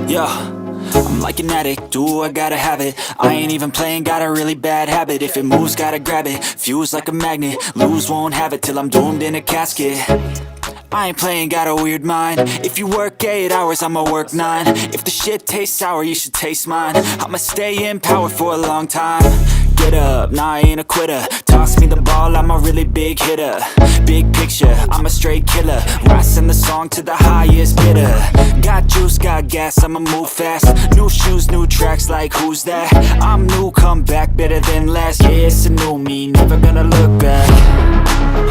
Yeah, I'm like an addict, do I gotta have it. I ain't even playing, got a really bad habit. If it moves, gotta grab it, fuse like a magnet. Lose, won't have it till I'm doomed in a casket. I ain't playing, got a weird mind. If you work 8 hours, I'ma work 9. If the shit tastes sour, you should taste mine. I'ma stay in power for a long time. Get up, nah, I ain't a quitter. Toss me the ball, I'm a really big hitter. Big picture, I'm a straight killer. Rising the song to the highest bidder. Got juice, got gas, I'ma move fast. New shoes, new tracks, like who's that? I'm new, come back, better than last. Yeah, it's a new me, never gonna look back.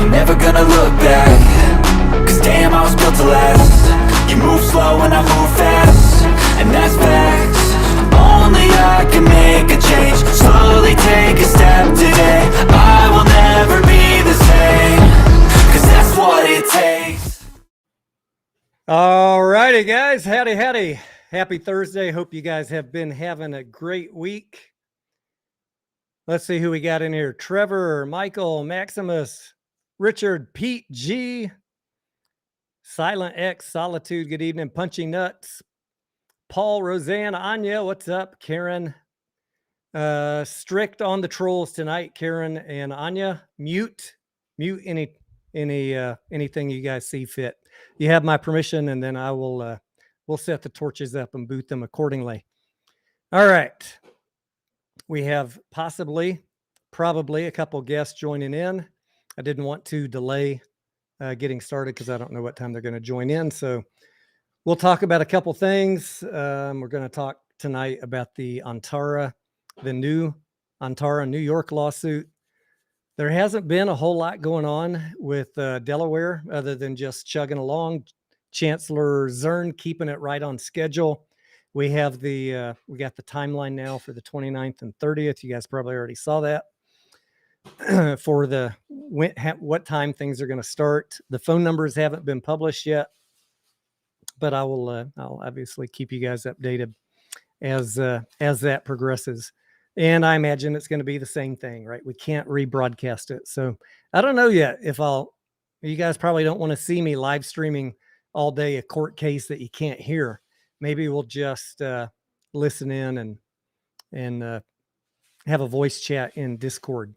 I'm never gonna look back. Cause damn, I was built to last. You move slow and I move fast, and that's facts. Only I can make a change. Slowly take a step today. I will never be the same, cause that's what it takes. All righty, guys. Howdy. Happy Thursday. Hope you guys have been having a great week. Let's see who we got in here. Trevor, Michael, Maximus, Richard, Pete G, Silent X, Solitude, good evening. Punchy Nuts, Paul, Roseanne, Anya, what's up? Karen, strict on the trolls tonight. Karen and Anya, mute anything you guys see fit. You have my permission, and then I will we'll set the torches up and boot them accordingly. All right, we have probably a couple guests joining in. I didn't want to delay getting started because I don't know what time they're going to join in. So we'll talk about a couple things. We're going to talk tonight about the new Antara New York lawsuit. There hasn't been a whole lot going on with Delaware other than just chugging along. Chancellor Zern keeping it right on schedule. We have we got the timeline now for the 29th and 30th. You guys probably already saw that. For what time things are going to start. The phone numbers haven't been published yet, but I'll obviously keep you guys updated as that progresses. And I imagine it's going to be the same thing, right? We can't rebroadcast it. So I don't know yet if you guys probably don't want to see me live streaming all day a court case that you can't hear. Maybe we'll just listen in and have a voice chat in Discord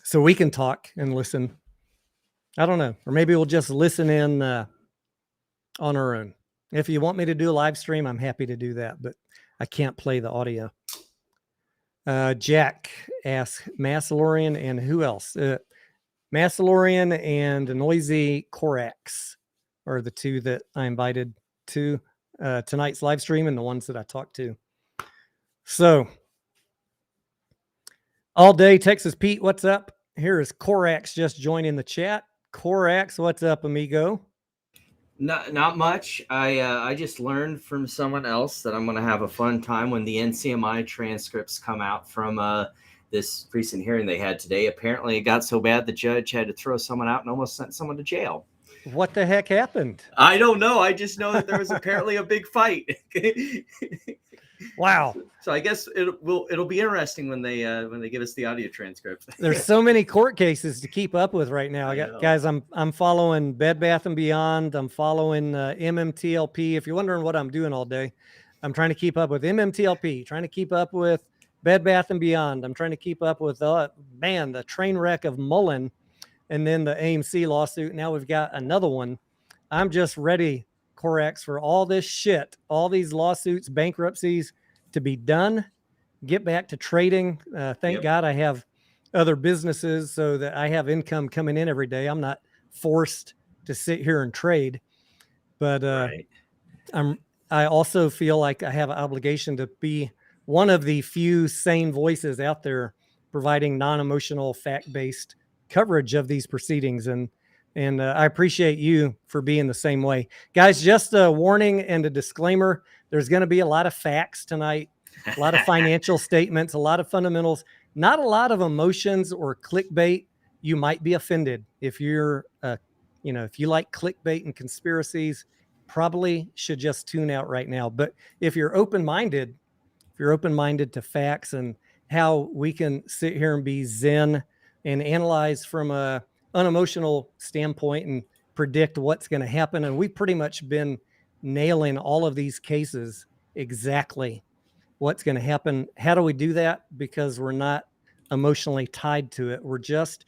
so we can talk and listen. I don't know. Or maybe we'll just listen in on our own. If you want me to do a live stream, I'm happy to do that, but I can't play the audio. Jack asks Massalorian and who else? Massalorian and Noisy Corax are the two that I invited to tonight's live stream and the ones that I talked to. So, all day, Texas Pete, what's up? Here is Corax just joining the chat. Corax, what's up, amigo? Not much. I just learned from someone else that I'm going to have a fun time when the NCMI transcripts come out from this recent hearing they had today. Apparently, it got so bad the judge had to throw someone out and almost sent someone to jail. What the heck happened? I don't know. I just know that there was apparently a big fight. Wow. So I guess it'll be interesting when they give us the audio transcripts. There's so many court cases to keep up with right now. Guys, I'm following Bed Bath & Beyond. I'm following MMTLP. If you're wondering what I'm doing all day, I'm trying to keep up with MMTLP, trying to keep up with Bed Bath & Beyond. I'm trying to keep up with the train wreck of Mullen and then the AMC lawsuit. Now we've got another one. I'm just ready, Corax, for all this shit, all these lawsuits, bankruptcies to be done, get back to trading. Thank God I have other businesses so that I have income coming in every day. I'm not forced to sit here and trade, but right. I also feel like I have an obligation to be one of the few sane voices out there providing non-emotional, fact-based coverage of these proceedings. And I appreciate you for being the same way. Guys, just a warning and a disclaimer. There's going to be a lot of facts tonight, a lot of financial statements, a lot of fundamentals, not a lot of emotions or clickbait. You might be offended if you're, if you like clickbait and conspiracies, probably should just tune out right now. But if you're open-minded to facts and how we can sit here and be zen and analyze from a unemotional standpoint and predict what's going to happen. And we've pretty much been nailing all of these cases exactly what's going to happen. How do we do that? Because we're not emotionally tied to it. We're just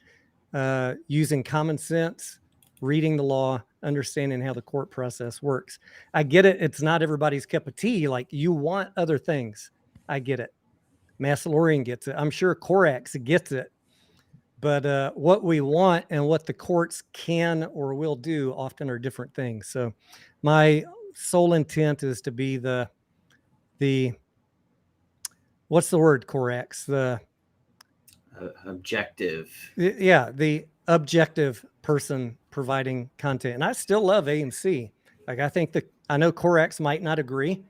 using common sense, reading the law, understanding how the court process works. I get it. It's not everybody's cup of tea. Like, you want other things. I get it. Massalorian gets it. I'm sure Corax gets it. But what we want and what the courts can or will do often are different things. So my sole intent is to be the what's the word, Corax? The objective. Yeah, the objective person providing content. And I still love AMC. Like, I know Corax might not agree.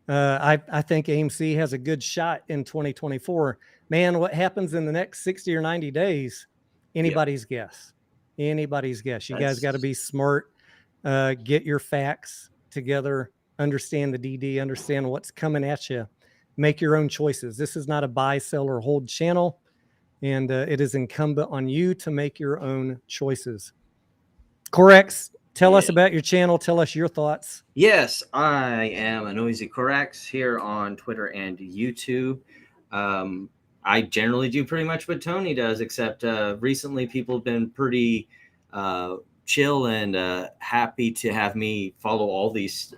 I think AMC has a good shot in 2024. Man, what happens in the next 60 or 90 days? Anybody's guess. Anybody's guess. You guys got to be smart. Get your facts together. Understand the DD. Understand what's coming at you. Make your own choices. This is not a buy, sell, or hold channel. And it is incumbent on you to make your own choices. Corax, tell us about your channel. Tell us your thoughts. Yes, I am a Noisy Corax here on Twitter and YouTube. I generally do pretty much what Tony does, except recently people have been pretty chill and happy to have me follow all these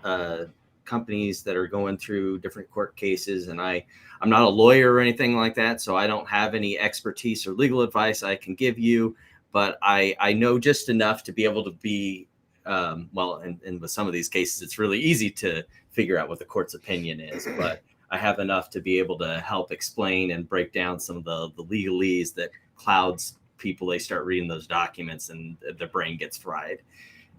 companies that are going through different court cases. And I'm not a lawyer or anything like that, so I don't have any expertise or legal advice I can give you, but I know just enough to be able to be and with some of these cases, it's really easy to figure out what the court's opinion is, but I have enough to be able to help explain and break down some of the legalese that clouds people. They start reading those documents and their brain gets fried.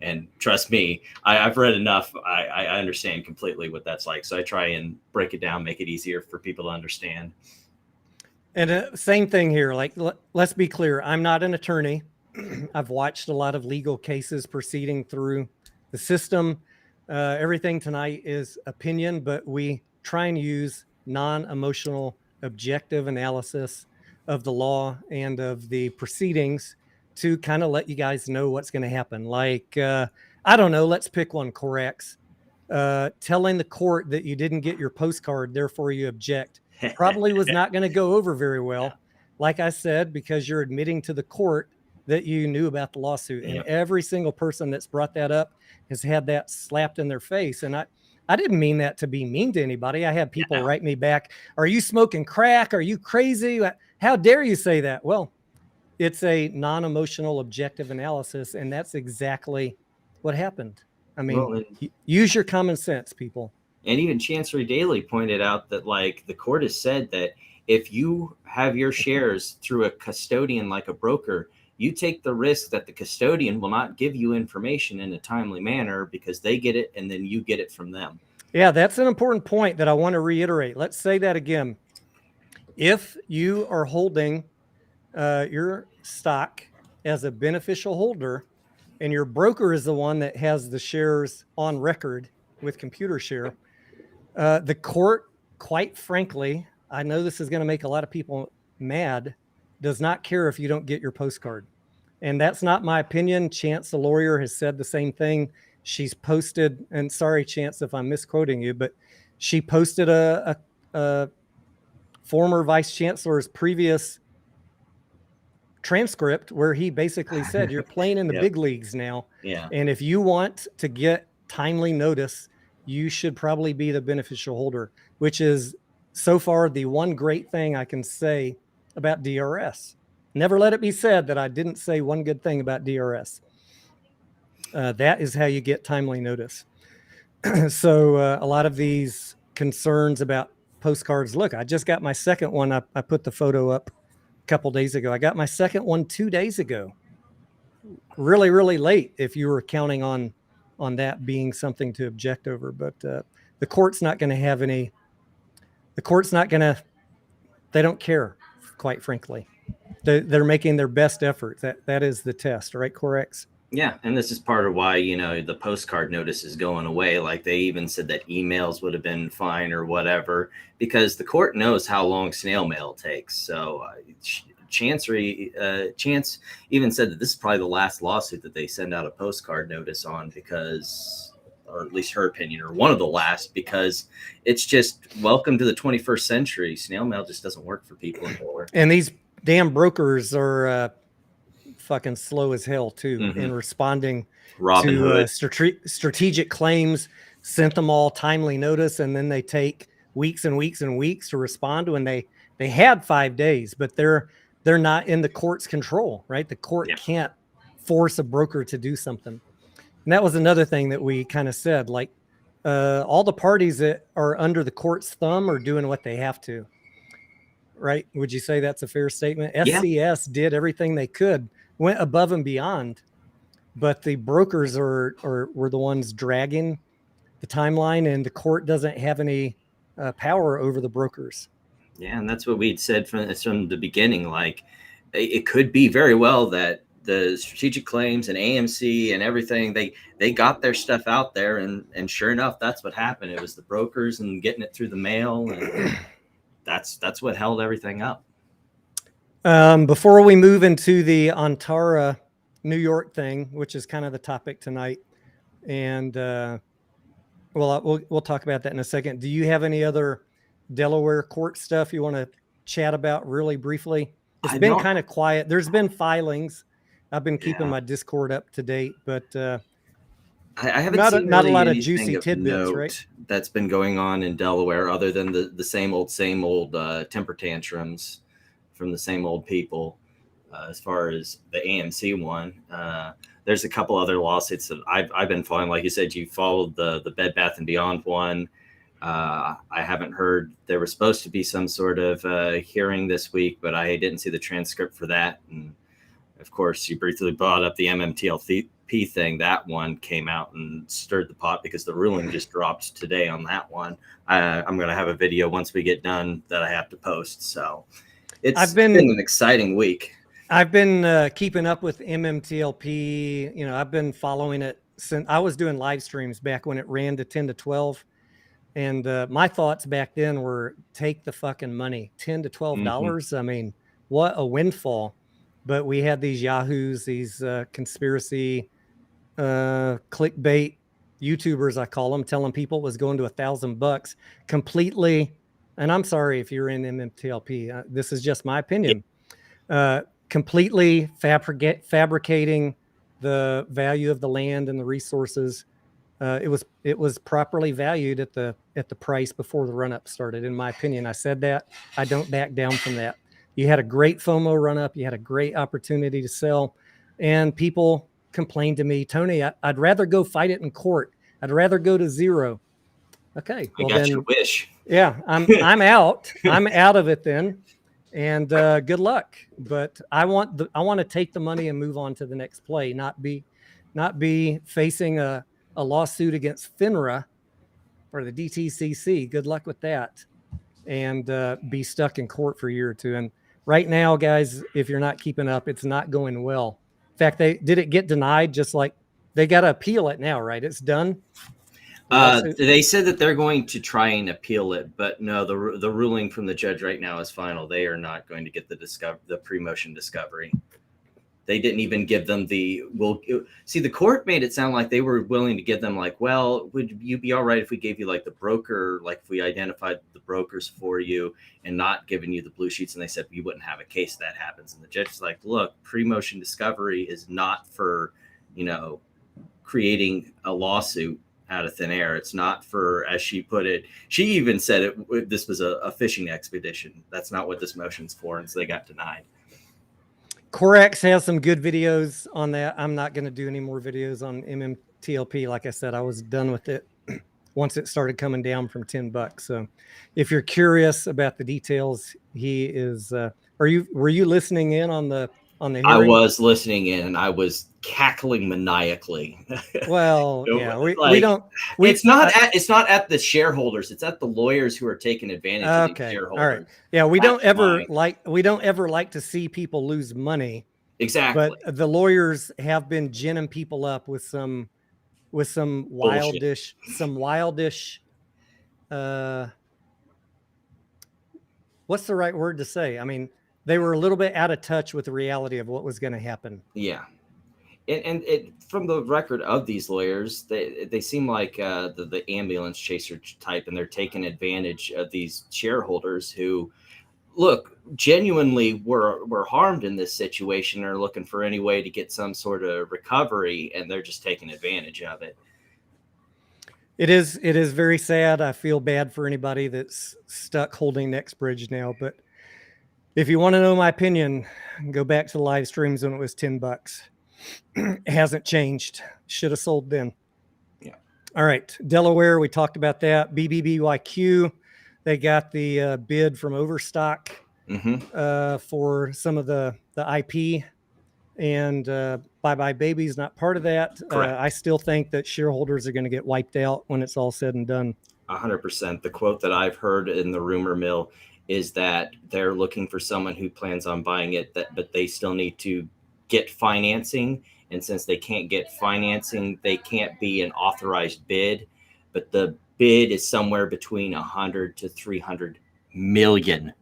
And trust me, I've read enough. I understand completely what that's like. So I try and break it down, make it easier for people to understand. And same thing here. Like, let's be clear. I'm not an attorney. I've watched a lot of legal cases proceeding through the system. Everything tonight is opinion, but we try and use non-emotional, objective analysis of the law and of the proceedings to kind of let you guys know what's going to happen. Like, I don't know, let's pick one, Corax. Telling the court that you didn't get your postcard, therefore you object, probably was not going to go over very well. Yeah. Like I said, because you're admitting to the court that you knew about the lawsuit. And every single person that's brought that up has had that slapped in their face. And I didn't mean that to be mean to anybody. I had people write me back, "Are you smoking crack? Are you crazy? How dare you say that?" Well, it's a non-emotional objective analysis, and that's exactly what happened. I mean, use your common sense, people. And even Chancery Daily pointed out that, like, the court has said that if you have your shares through a custodian like a broker, you take the risk that the custodian will not give you information in a timely manner because they get it and then you get it from them. Yeah, that's an important point that I want to reiterate. Let's say that again. If you are holding your stock as a beneficial holder and your broker is the one that has the shares on record with ComputerShare, the court, quite frankly, I know this is going to make a lot of people mad, does not care if you don't get your postcard. And that's not my opinion. Chance, the lawyer, has said the same thing. She's posted, and sorry, Chance, if I'm misquoting you, but she posted a former vice chancellor's previous transcript where he basically said, you're playing in the big leagues now. Yeah. And if you want to get timely notice, you should probably be the beneficial holder, which is so far the one great thing I can say about DRS. Never let it be said that I didn't say one good thing about DRS. That is how you get timely notice. So a lot of these concerns about postcards, look, I just got my second one. I put the photo up a couple days ago. I got my second one 2 days ago. Really, really late if you were counting on that being something to object over. But the court's not going to have any, the court's not going to, they don't care, quite frankly. They're making their best effort. That is the test, right, Corax? Yeah, and this is part of why, the postcard notice is going away. Like, they even said that emails would have been fine or whatever, because the court knows how long snail mail takes. So Chance even said that this is probably the last lawsuit that they send out a postcard notice on, because or at least her opinion, or one of the last, because it's just welcome to the 21st century. Snail mail just doesn't work for people anymore. And these damn brokers are fucking slow as hell too in responding Robin to Hood. strategic claims. Sent them all timely notice, and then they take weeks and weeks and weeks to respond when they had 5 days, but they're not in the court's control, right? The court can't force a broker to do something. And that was another thing that we kind of said, like all the parties that are under the court's thumb are doing what they have to, right? Would you say that's a fair statement? SCS did everything they could, went above and beyond, but the brokers were the ones dragging the timeline, and the court doesn't have any power over the brokers. Yeah, and that's what we'd said from the beginning. Like, it could be very well that the strategic claims and AMC and everything, they got their stuff out there, and sure enough, that's what happened. It was the brokers and getting it through the mail, and that's what held everything up. Before we move into the Antara New York thing, which is kind of the topic tonight, and we'll talk about that in a second. Do you have any other Delaware court stuff you want to chat about really briefly? It's been kind of quiet. There's been filings. I've been keeping my Discord up to date, but I haven't seen not really a lot of juicy tidbits, note right? That's been going on in Delaware, other than the same old temper tantrums from the same old people. As far as the AMC one, there's a couple other lawsuits that I've been following. Like you said, you followed the Bed Bath and Beyond one. I haven't heard. There was supposed to be some sort of hearing this week, but I didn't see the transcript for that. And of course, you briefly brought up the MMTLP thing. That one came out and stirred the pot because the ruling just dropped today on that one. I'm going to have a video once we get done that I have to post. So it's been an exciting week. I've been keeping up with MMTLP. You know, I've been following it since I was doing live streams back when it ran to 10 to 12. And my thoughts back then were, take the fucking money, $10 to $12. I mean, what a windfall. But we had these yahoos, these conspiracy clickbait YouTubers, I call them, telling people it was going to $1,000 completely. And I'm sorry if you're in MMTLP. This is just my opinion. Completely fabricating the value of the land and the resources. It was properly valued at the price before the run up started. In my opinion, I said that. I don't back down from that. You had a great FOMO run up. You had a great opportunity to sell, and people complained to me, Tony, I'd rather go fight it in court. I'd rather go to zero. Okay, well, I got your wish. Yeah, I'm out. I'm out of it then. And good luck. But I want to take the money and move on to the next play, not be facing a lawsuit against FINRA or the DTCC. Good luck with that, and be stuck in court for a year or two. And right now, guys, if you're not keeping up, it's not going well. In fact, did it get denied? Just like they got to appeal it now, right? It's done. They said that they're going to try and appeal it, but no, the ruling from the judge right now is final. They are not going to get the pre-motion discovery. They didn't even give them the court made it sound like they were willing to give them, like, well, would you be all right if we gave you like the broker, like if we identified the brokers for you and not giving you the blue sheets? And they said we wouldn't have a case that happens. And the judge is like, look, pre-motion discovery is not for, creating a lawsuit out of thin air. It's not for, as she put it, she even said this was a fishing expedition. That's not what this motion's for. And so they got denied. Corex has some good videos on that. I'm not going to do any more videos on MMTLP. Like I said, I was done with it once it started coming down from $10. So if you're curious about the details, he is, were you listening in on the hearing? I was listening in and I was cackling maniacally. Well, yeah, it's not at the shareholders. It's at the lawyers who are taking advantage of the shareholders. All right. Yeah. We don't ever like to see people lose money. Exactly. But the lawyers have been ginning people up with some wildish, what's the right word to say? I mean, they were a little bit out of touch with the reality of what was going to happen. Yeah. And it, from the record of these lawyers, they seem like the ambulance chaser type, and they're taking advantage of these shareholders who, look, genuinely were harmed in this situation, or looking for any way to get some sort of recovery, and they're just taking advantage of it. It is very sad. I feel bad for anybody that's stuck holding Nextbridge now. But if you want to know my opinion, go back to the live streams when it was $10. It hasn't changed. Should have sold then. Yeah. All right. Delaware, we talked about that. BBBYQ, they got the bid from Overstock for some of the IP. And Bye Bye Baby's not part of that. I still think that shareholders are going to get wiped out when it's all said and done. 100%. The quote that I've heard in the rumor mill is that they're looking for someone who plans on buying it, but they still need to get financing. And since they can't get financing, they can't be an authorized bid. But the bid is somewhere between $100 to $300 million.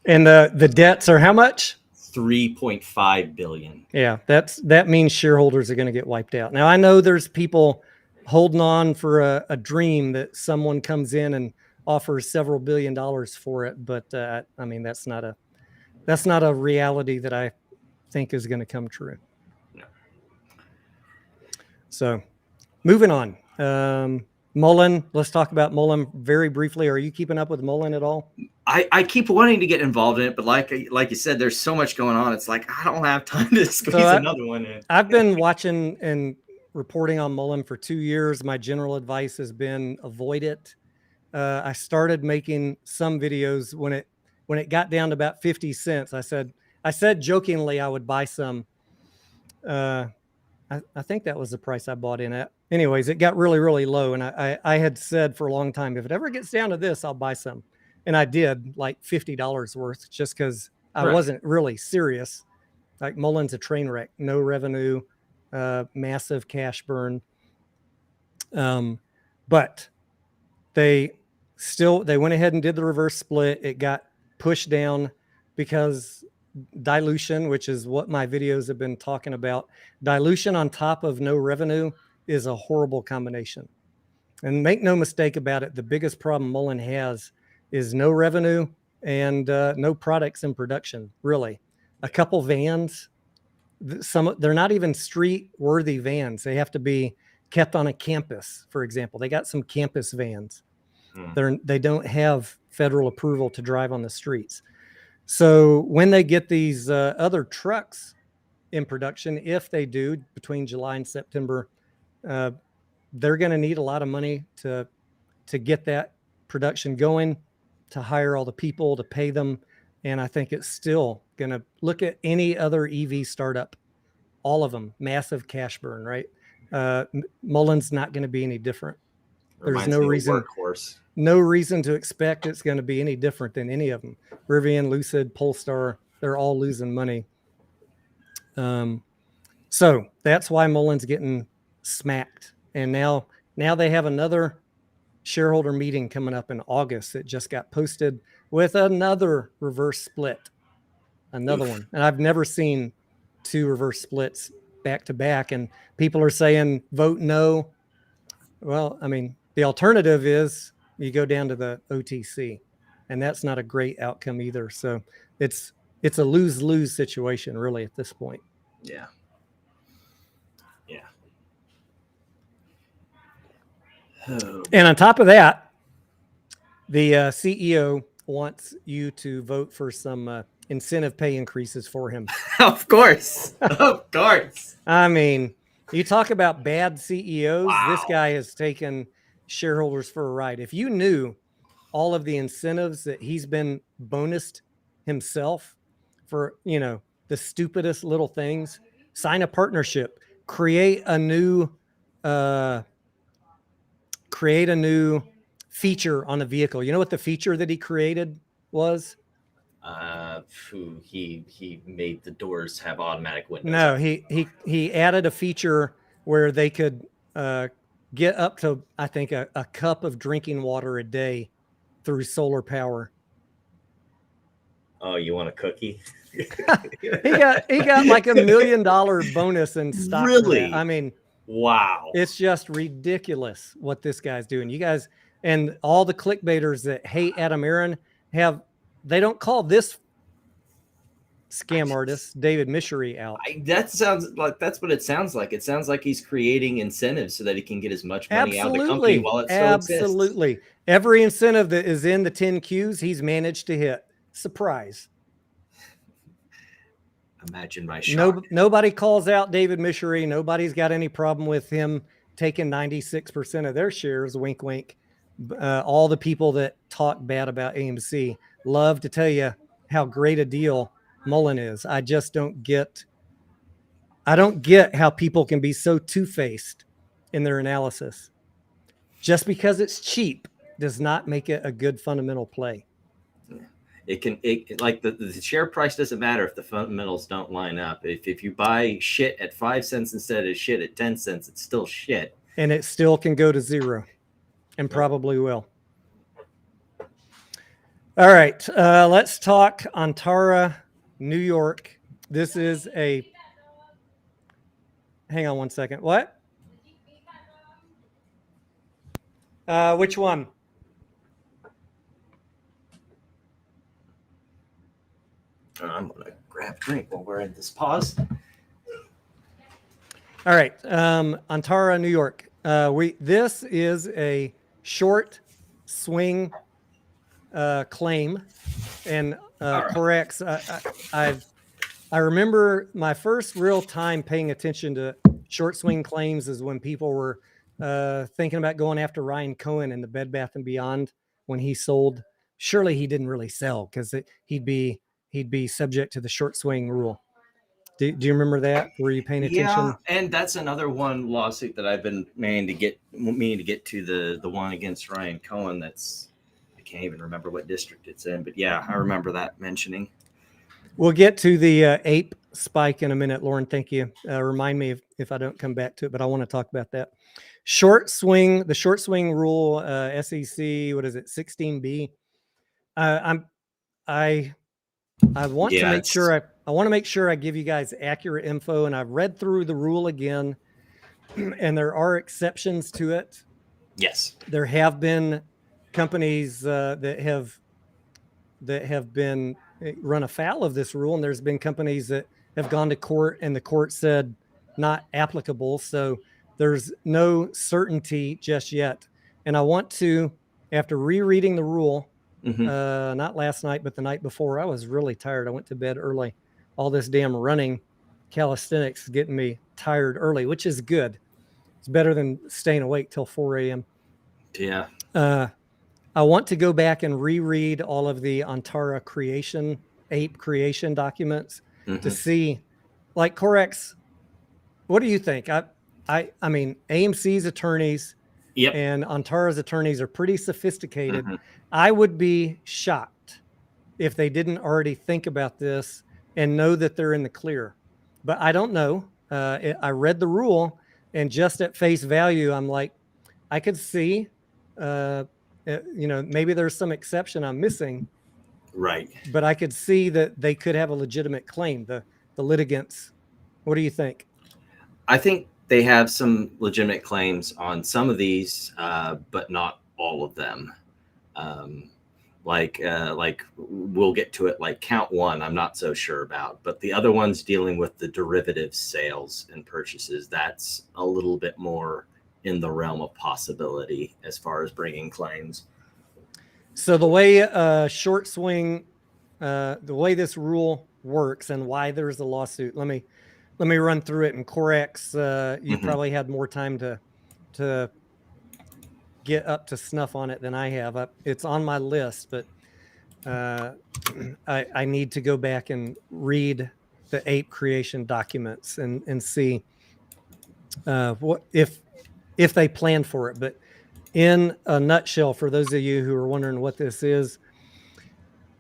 And the debts are how much? 3.5 billion. Yeah, that means shareholders are going to get wiped out. Now I know there's people holding on for a dream that someone comes in and offers several $1 billion for it, but I mean that's not a reality that I think is going to come true. No. So, moving on. Mullen, let's talk about Mullen very briefly. Are you keeping up with Mullen at all? I keep wanting to get involved in it, but like you said, there's so much going on. It's like I don't have time to squeeze another one in. I've been watching and reporting on Mullen for 2 years. My general advice has been avoid it. I started making some videos when it got down to about 50 cents. I said jokingly I would buy some. I think that was the price I bought in at. Anyways, it got really, really low. And I had said for a long time, if it ever gets down to this, I'll buy some. And I did, like $50 worth, just because I wasn't really serious. Like Mullen's a train wreck, no revenue, massive cash burn. But they went ahead and did the reverse split. It got pushed down because dilution, which is what my videos have been talking about. Dilution on top of no revenue is a horrible combination. And make no mistake about it, the biggest problem Mullen has is no revenue and no products in production, really. A couple vans, they're not even street-worthy vans. They have to be kept on a campus, for example. They got some campus vans. They don't have federal approval to drive on the streets. So when they get these other trucks in production, if they do between July and September, they're going to need a lot of money to get that production going, to hire all the people, to pay them. And I think it's still going to look at any other EV startup, all of them, massive cash burn, right? Mullen's not going to be any different. There's no reason to expect it's going to be any different than any of them. Rivian, Lucid, Polestar, they're all losing money. So that's why Mullen's getting smacked. And now they have another shareholder meeting coming up in August that just got posted with another reverse split, another one. And I've never seen two reverse splits back to back. And people are saying vote no. Well, I mean, the alternative is you go down to the OTC, and that's not a great outcome either. So it's a lose-lose situation really at this point. Yeah. Oh. And on top of that, the CEO wants you to vote for some incentive pay increases for him. Of course. I mean, you talk about bad CEOs. Wow. This guy has taken shareholders for a ride. If you knew all of the incentives that he's been bonused himself for, the stupidest little things, sign a partnership, create a new feature on a vehicle. You know what the feature that he created was? He made the doors have automatic windows. No, he added a feature where they could get up to, I think, a cup of drinking water a day through solar power. Oh, you want a cookie? He got like $1 million bonus in stock for that. Really? I mean, Wow. it's just ridiculous what this guy's doing. You guys and all the clickbaiters that hate Adam Aaron they don't call this scam artist David Michery out. That sounds like that's what it sounds like. It sounds like he's creating incentives so that he can get as much money out of the company while it still exists. Absolutely. Every incentive that is in the 10 Qs, he's managed to hit. Surprise. Imagine my shock. Nobody calls out David Michery. Nobody's got any problem with him taking 96% of their shares. Wink, wink. All the people that talk bad about AMC love to tell you how great a deal Mullen is. I just don't get how people can be so two-faced in their analysis. Just because it's cheap does not make it a good fundamental play. Like the share price doesn't matter if the fundamentals don't line up. If you buy shit at 5 cents instead of shit at 10 cents, it's still shit. And it still can go to zero and probably will. All right. Let's talk Antara, New York. This is hang on one second. What? Which one? I'm going to grab a drink while we're at this pause. All right. Antara, New York. This is a short swing claim and corrects. I remember my first real time paying attention to short swing claims is when people were thinking about going after Ryan Cohen in the Bed Bath & Beyond when he sold. Surely he didn't really sell because he'd be subject to the short swing rule. Do you remember that? Were you paying attention? Yeah, and that's another one lawsuit that I've been meaning to get to the one against Ryan Cohen. I can't even remember what district it's in, but yeah, I remember that mentioning. We'll get to the APE spike in a minute, Lauren. Thank you. Remind me if I don't come back to it, but I want to talk about that. The short swing rule, SEC, what is it, 16B? I want to make sure I want to make sure I give you guys accurate info, and I've read through the rule again, and there are exceptions to it. Yes, there have been companies that have been run afoul of this rule, and there's been companies that have gone to court, and the court said not applicable. So there's no certainty just yet. And I want to, after rereading the rule. Not last night, but the night before, I was really tired. I went to bed early. All this damn running calisthenics is getting me tired early, which is good. It's better than staying awake till 4 a.m. Yeah. I want to go back and reread all of the Antara APE creation documents to see, like, Corex. What do you think? I mean, AMC's attorneys and Antara's attorneys are pretty sophisticated. I would be shocked if they didn't already think about this and know that they're in the clear. But I don't know. I read the rule, and just at face value, I'm like, I could see, maybe there's some exception I'm missing. Right. But I could see that they could have a legitimate claim, the litigants. What do you think? I think they have some legitimate claims on some of these, but not all of them. Like we'll get to it. Like count one, I'm not so sure about, but the other ones dealing with the derivative sales and purchases, that's a little bit more in the realm of possibility as far as bringing claims. So the way short swing, the way this rule works and why there's a lawsuit, let me run through it. And Corex, you probably had more time to get up to snuff on it than I have. It's on my list, but I need to go back and read the APE creation documents and see what if they plan for it. But in a nutshell, for those of you who are wondering what this is,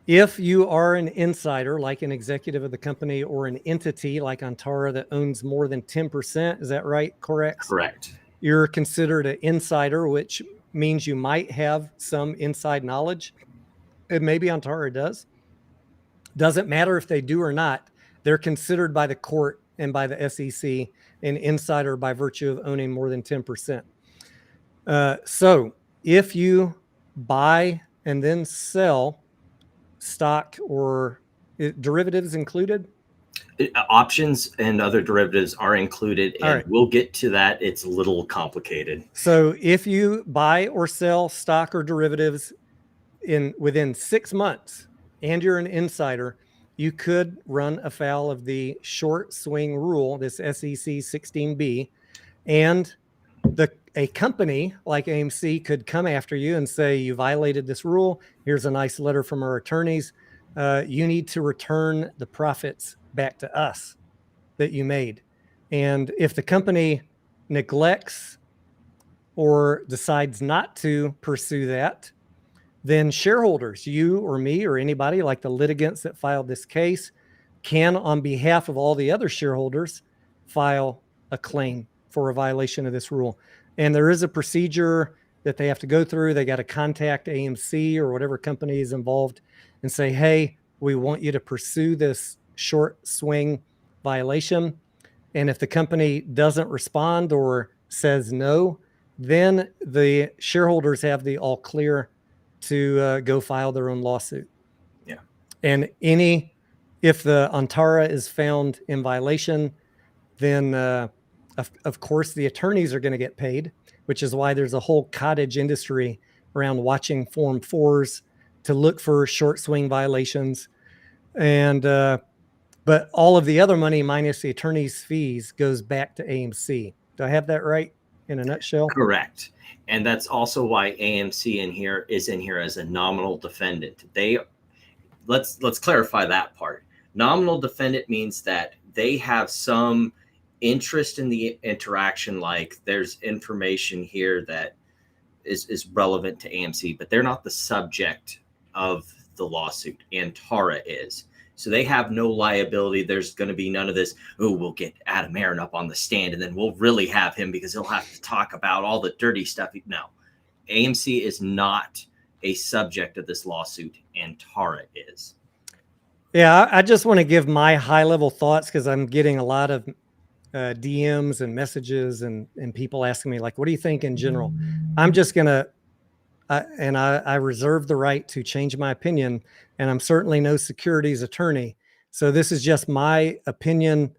if you are an insider, like an executive of the company, or an entity like Antara that owns more than 10%, is that right? Correct. You're considered an insider, which means you might have some inside knowledge, and maybe Antara does. Doesn't matter if they do or not. They're considered by the court and by the SEC an insider by virtue of owning more than 10%. So if you buy and then sell stock or derivatives included? Options and other derivatives are included, All and right. we'll get to that. It's a little complicated. So if you buy or sell stock or derivatives within 6 months and you're an insider, you could run afoul of the short swing rule, this SEC 16B, and a company like AMC could come after you and say, you violated this rule. Here's a nice letter from our attorneys. You need to return the profits back to us that you made. And if the company neglects or decides not to pursue that, then shareholders, you or me or anybody like the litigants that filed this case, can, on behalf of all the other shareholders, file a claim for a violation of this rule. And there is a procedure that they have to go through. They got to contact AMC or whatever company is involved and say, hey, we want you to pursue this short swing violation. And if the company doesn't respond or says no, then the shareholders have the all clear to go file their own lawsuit. Yeah. And if the Antara is found in violation, then of course the attorneys are going to get paid, which is why there's a whole cottage industry around watching Form 4s to look for short swing violations. And but all of the other money minus the attorney's fees goes back to AMC. Do I have that right in a nutshell? Correct. And that's also why AMC is in here as a nominal defendant. Let's clarify that part. Nominal defendant means that they have some interest in the interaction, like there's information here that is relevant to AMC, but they're not the subject of the lawsuit. Antara is. So they have no liability. There's going to be none of this, oh, we'll get Adam Aaron up on the stand and then we'll really have him because he'll have to talk about all the dirty stuff. No, AMC is not a subject of this lawsuit. Antara is. Yeah, I just want to give my high-level thoughts because I'm getting a lot of DMs and messages and people asking me, like, what do you think in general? I'm just going to, I reserve the right to change my opinion, and I'm certainly no securities attorney. So this is just my opinion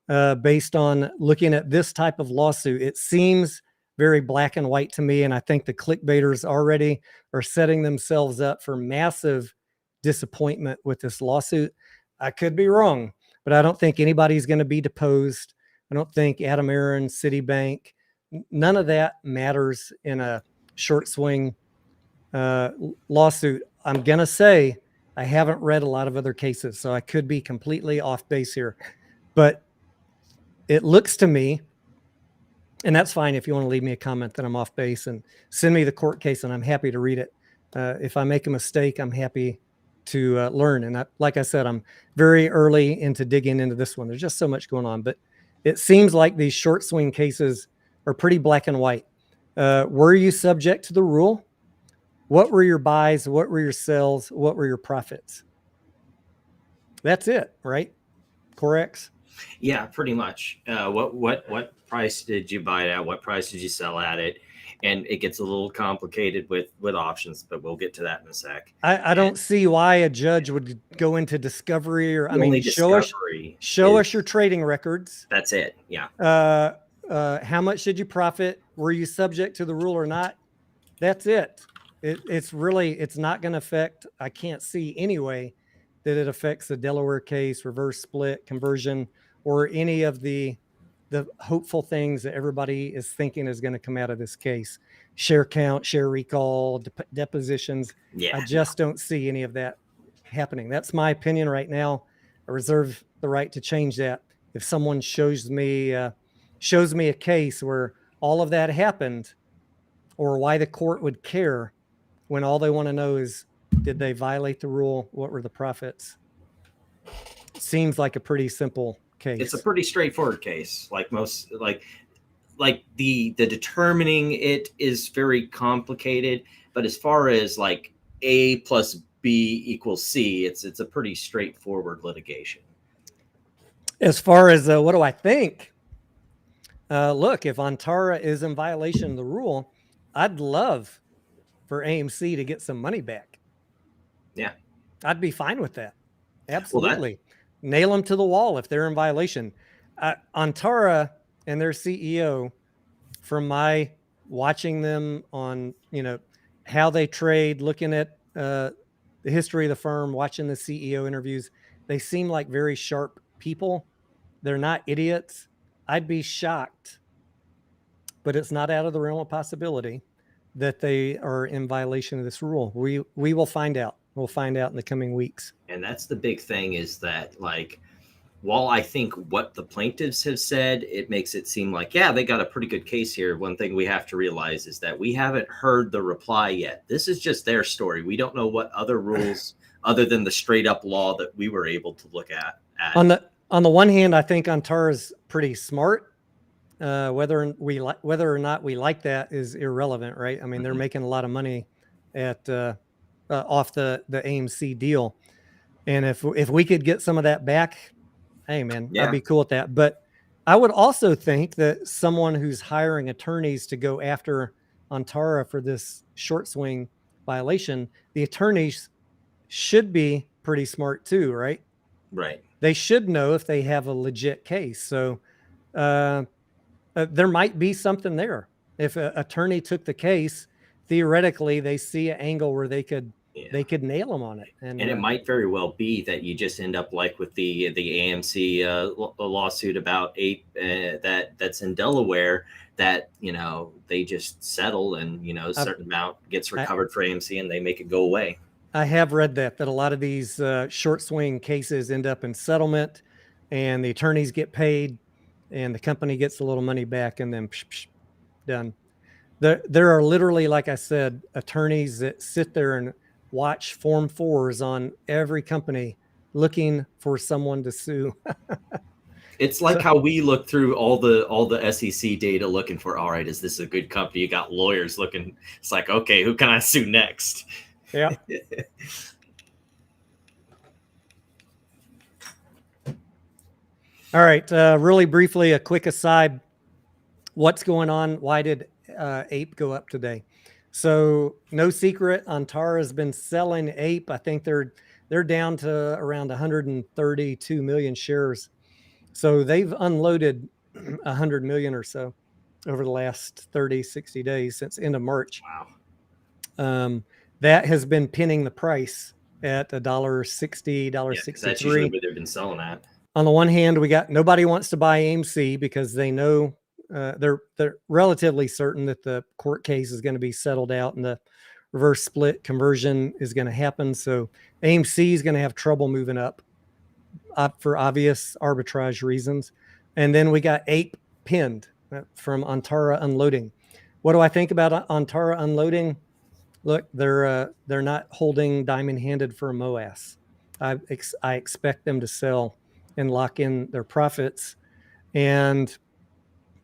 based on looking at this type of lawsuit. It seems very black and white to me, and I think the clickbaiters already are setting themselves up for massive disappointment with this lawsuit. I could be wrong, but I don't think anybody's going to be deposed. I don't think Adam Aaron, Citibank, none of that matters in a short swing lawsuit. I'm going to say I haven't read a lot of other cases, so I could be completely off base here. But it looks to me, and that's fine if you want to leave me a comment that I'm off base and send me the court case, and I'm happy to read it. If I make a mistake, I'm happy to learn. And like I said, I'm very early into digging into this one. There's just so much going on. But it seems like these short swing cases are pretty black and white. Were you subject to the rule? What were your buys? What were your sells? What were your profits? That's it, right? Correct? Yeah, pretty much. What price did you buy it at? What price did you sell at it? And it gets a little complicated with options, but we'll get to that in a sec. I don't see why a judge would go into discovery or, show us your trading records. That's it. Yeah. How much did you profit? Were you subject to the rule or not? That's it. It's not going to affect, I can't see anyway that it affects the Delaware case, reverse split, conversion, or any of the hopeful things that everybody is thinking is going to come out of this case. Share count, share recall, depositions. Yeah. I just don't see any of that happening. That's my opinion right now. I reserve the right to change that. If someone shows me a case where all of that happened, or why the court would care when all they want to know is, did they violate the rule? What were the profits? Seems like a pretty simple case. It's a pretty straightforward case. Like most, like the determining it is very complicated. But as far as like A plus B equals C. It's a pretty straightforward litigation. As far as what do I think? Look, if Antara is in violation of the rule, I'd love for AMC to get some money back. Yeah. I'd be fine with that. Well, Absolutely. Nail them to the wall if they're in violation. Antara and their CEO, from my watching them on, how they trade, looking at the history of the firm, watching the CEO interviews, they seem like very sharp people. They're not idiots. I'd be shocked, but it's not out of the realm of possibility that they are in violation of this rule. We will find out. We'll find out in the coming weeks. And that's the big thing, is that, like, while I think what the plaintiffs have said, it makes it seem like, yeah, they got a pretty good case here. One thing we have to realize is that we haven't heard the reply yet. This is just their story. We don't know what other rules, other than the straight up law that we were able to look at. On the one hand, I think Antara is pretty smart. Whether or not we like that is irrelevant, right? I mean, they're making a lot of money at off the AMC deal, and if we could get some of that back, hey man, I'd be cool with that. But I would also think that someone who's hiring attorneys to go after Antara for this short swing violation, the attorneys should be pretty smart too, right? Right. They should know if they have a legit case. So there might be something there. If an attorney took the case, theoretically, they see an angle where they could nail them on it. And it might very well be that you just end up like with the AMC lawsuit about APE that's in Delaware, that they just settle, and a certain amount gets recovered for AMC, and they make it go away. I have read that a lot of these short swing cases end up in settlement, and the attorneys get paid, and the company gets a little money back, and then done. There are literally, like I said, attorneys that sit there and watch Form 4s on every company looking for someone to sue. It's like how we look through all the SEC data looking for, all right, is this a good company? You got lawyers looking. It's like, okay, who can I sue next? Yeah. All right. Really briefly, a quick aside. What's going on? Why did APE go up today? So no secret, Antara has been selling APE. I think they're down to around 132 million shares. So they've unloaded 100 million or so over the last 30, 60 days since end of March. Wow. That has been pinning the price at $1.60, $1.63. That's usually what they've been selling at. On the one hand, we got nobody wants to buy AMC because they know they're relatively certain that the court case is going to be settled out and the reverse split conversion is going to happen. So AMC is going to have trouble moving up for obvious arbitrage reasons. And then we got APE pinned from Antara unloading. What do I think about Antara unloading? Look, they're not holding diamond-handed for a MOAS. I expect them to sell and lock in their profits. And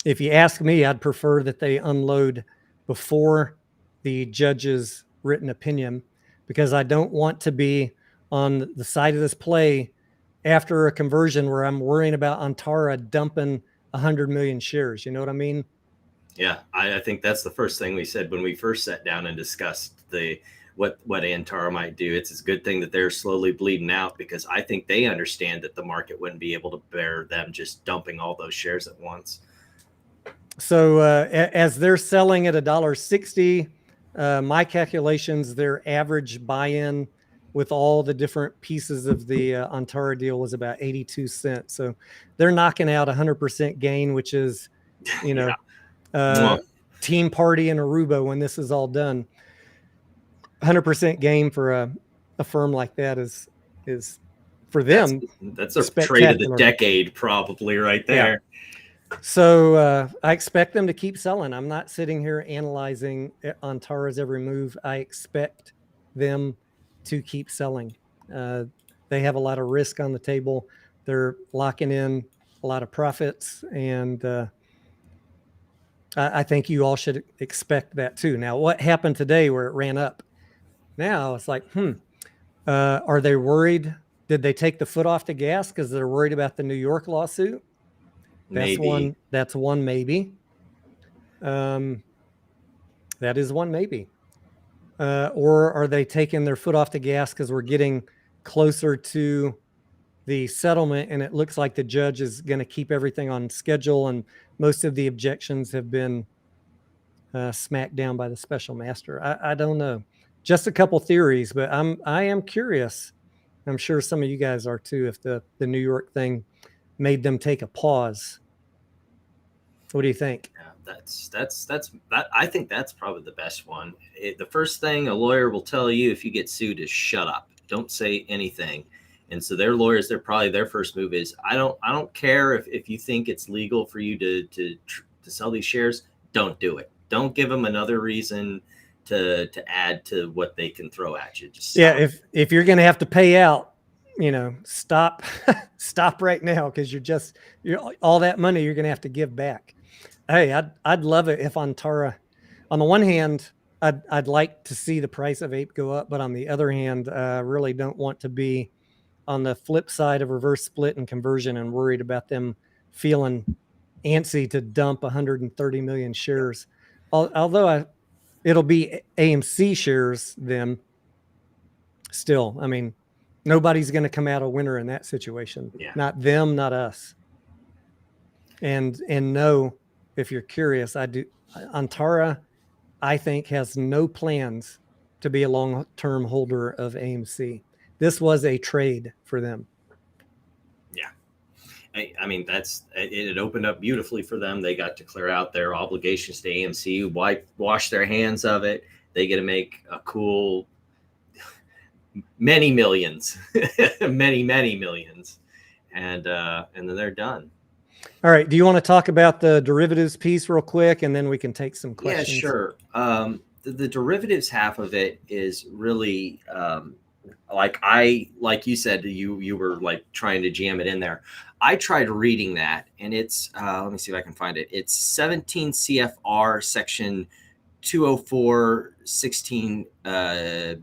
if you ask me, I'd prefer that they unload before the judge's written opinion, because I don't want to be on the side of this play after a conversion where I'm worrying about Antara dumping 100 million shares. You know what I mean? Yeah, I think that's the first thing we said when we first sat down and discussed what Antara might do. It's a good thing that they're slowly bleeding out, because I think they understand that the market wouldn't be able to bear them just dumping all those shares at once. So as they're selling at $1.60, my calculations, their average buy-in with all the different pieces of the Antara deal was about 82 cents. So they're knocking out 100% gain, which is, team party in Aruba when this is all done. 100% gain for a firm like that is for them. That's a trade of the decade, probably right there. Yeah. So I expect them to keep selling. I'm not sitting here analyzing Antara's every move. I expect them to keep selling. They have a lot of risk on the table. They're locking in a lot of profits, and I think you all should expect that too. Now, what happened today where it ran up? Now it's like, Are they worried? Did they take the foot off the gas because they're worried about the New York lawsuit? That's Maybe. one. That's one maybe. That is one maybe. Or are they taking their foot off the gas because we're getting closer to the settlement and it looks like the judge is going to keep everything on schedule and most of the objections have been smacked down by the special master. I don't know. Just a couple theories, but I am curious. I'm sure some of you guys are too. If the New York thing made them take a pause, what do you think? Yeah, that. I think that's probably the best one. The first thing a lawyer will tell you if you get sued is shut up. Don't say anything. And so their lawyers, their first move is I don't care if you think it's legal for you to sell these shares. Don't do it. Don't give them another reason to add to what they can throw at you. Just yeah, if you're going to have to pay out, stop stop right now because you're all that money you're going to have to give back. Hey, I'd love it if Antara, on the one hand, I'd like to see the price of APE go up, but on the other hand, I really don't want to be on the flip side of reverse split and conversion and worried about them feeling antsy to dump 130 million shares. Although it'll be AMC shares then still. I mean, nobody's going to come out a winner in that situation. Yeah. Not them, not us. And no, if you're curious, Antara, I think, has no plans to be a long-term holder of AMC. This was a trade for them. Yeah. I mean, it opened up beautifully for them. They got to clear out their obligations to AMC, wash their hands of it. They get to make a cool many millions, many millions, and then they're done. All right. Do you want to talk about the derivatives piece real quick, and then we can take some questions? Yeah, sure. The derivatives half of it is really like you said, you were like trying to jam it in there. I tried reading that, and it's let me see if I can find it. It's 17 CFR section 204-16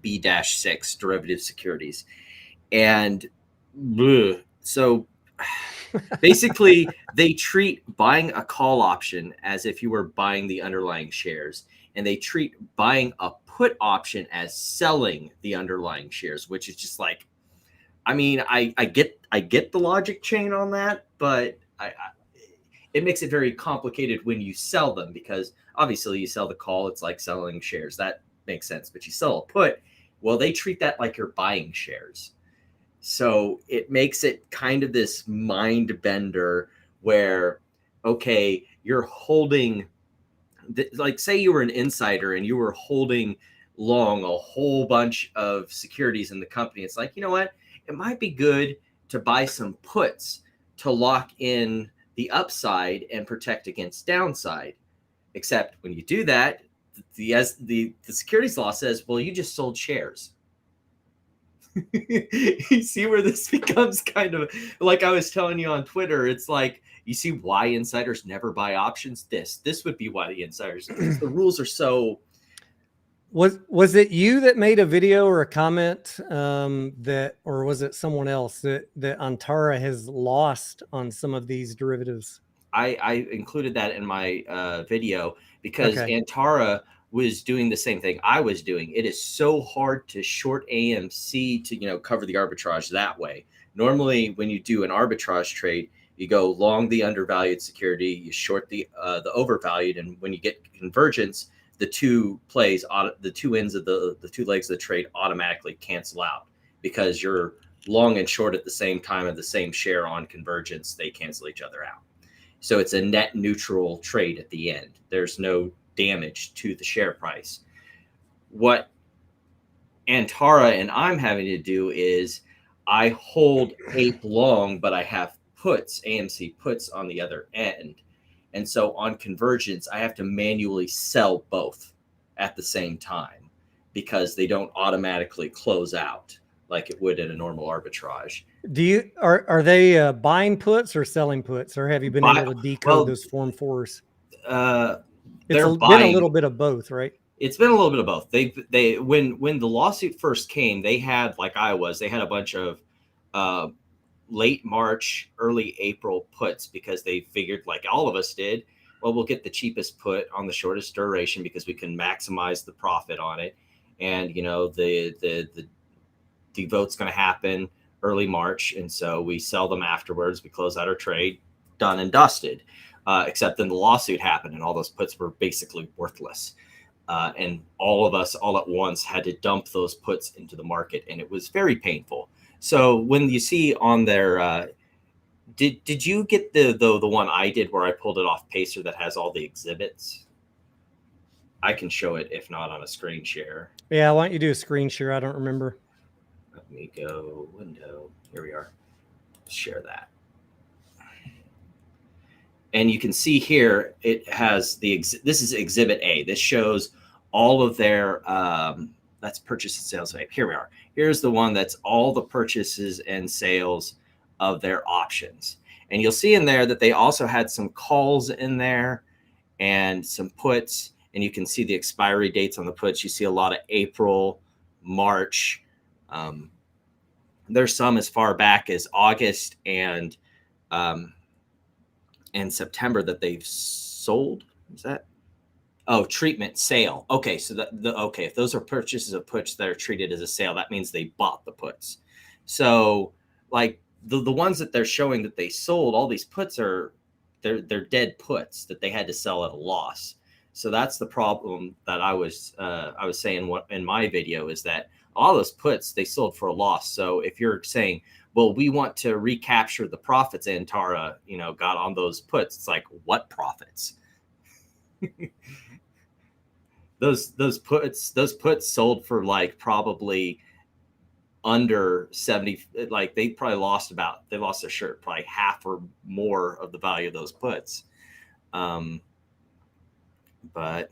B-6 derivative securities, and so basically they treat buying a call option as if you were buying the underlying shares, and they treat buying a put option as selling the underlying shares, which is just like, I mean, I get the logic chain on that, but it makes it very complicated when you sell them, because obviously you sell the call, it's like selling shares. That makes sense. But you sell a put, well, they treat that like you're buying shares. So it makes it kind of this mind bender where, okay, you're holding, like say you were an insider and you were holding long a whole bunch of securities in the company. It's like, you know what? It might be good to buy some puts to lock in the upside and protect against downside. Except when you do that, the securities law says, well, you just sold shares. You see where this becomes kind of like I was telling you on Twitter. It's like, you see why insiders never buy options. This would be why the insiders, the rules are so. Was it you that made a video or a comment that, or was it someone else that Antara has lost on some of these derivatives? I included that in my video because Okay. Antara was doing the same thing I was doing. It is so hard to short AMC to cover the arbitrage that way. Normally, when you do an arbitrage trade, you go long the undervalued security, you short the overvalued, and when you get convergence, the two ends of the two legs of the trade automatically cancel out because you're long and short at the same time of the same share. On convergence, they cancel each other out. So it's a net neutral trade at the end. There's no damage to the share price. What Antara and I'm having to do is I hold APE long, but I have puts, AMC puts on the other end. And so on convergence, I have to manually sell both at the same time because they don't automatically close out like it would in a normal arbitrage. Are they buying puts or selling puts, or have you been able to decode those Form 4s? They're It's been a little bit of both, right? It's been a little bit of both. They when the lawsuit first came, they had, like they had a bunch of late March, early April puts because they figured, like all of us did, well, we'll get the cheapest put on the shortest duration because we can maximize the profit on it. And the vote's going to happen early March, and so we sell them afterwards. We close out our trade, done and dusted. Except then the lawsuit happened, and all those puts were basically worthless. And all of us, all at once, had to dump those puts into the market, and it was very painful. So when you see on their, did you get the one I did where I pulled it off Pacer that has all the exhibits? I can show it if not on a screen share. Yeah, why don't you do a screen share? I don't remember. Let me go window. Here we are. Share that. And you can see here, it has this is Exhibit A. This shows all of their, that's purchase and sales. Here we are. Here's the one that's all the purchases and sales of their options. And you'll see in there that they also had some calls in there and some puts. And you can see the expiry dates on the puts. You see a lot of April, March. There's some as far back as August and September that they've sold. Is that? Oh, treatment sale. Okay, so okay, if those are purchases of puts that are treated as a sale, that means they bought the puts. So like the ones that they're showing that they sold, all these puts are they're dead puts that they had to sell at a loss. So that's the problem that I was saying in my video, is that all those puts they sold for a loss. So if you're saying, well, we want to recapture the profits Antara, got on those puts, it's like, what profits? those puts sold for like probably under 70, like they lost their shirt, probably half or more of the value of those puts. But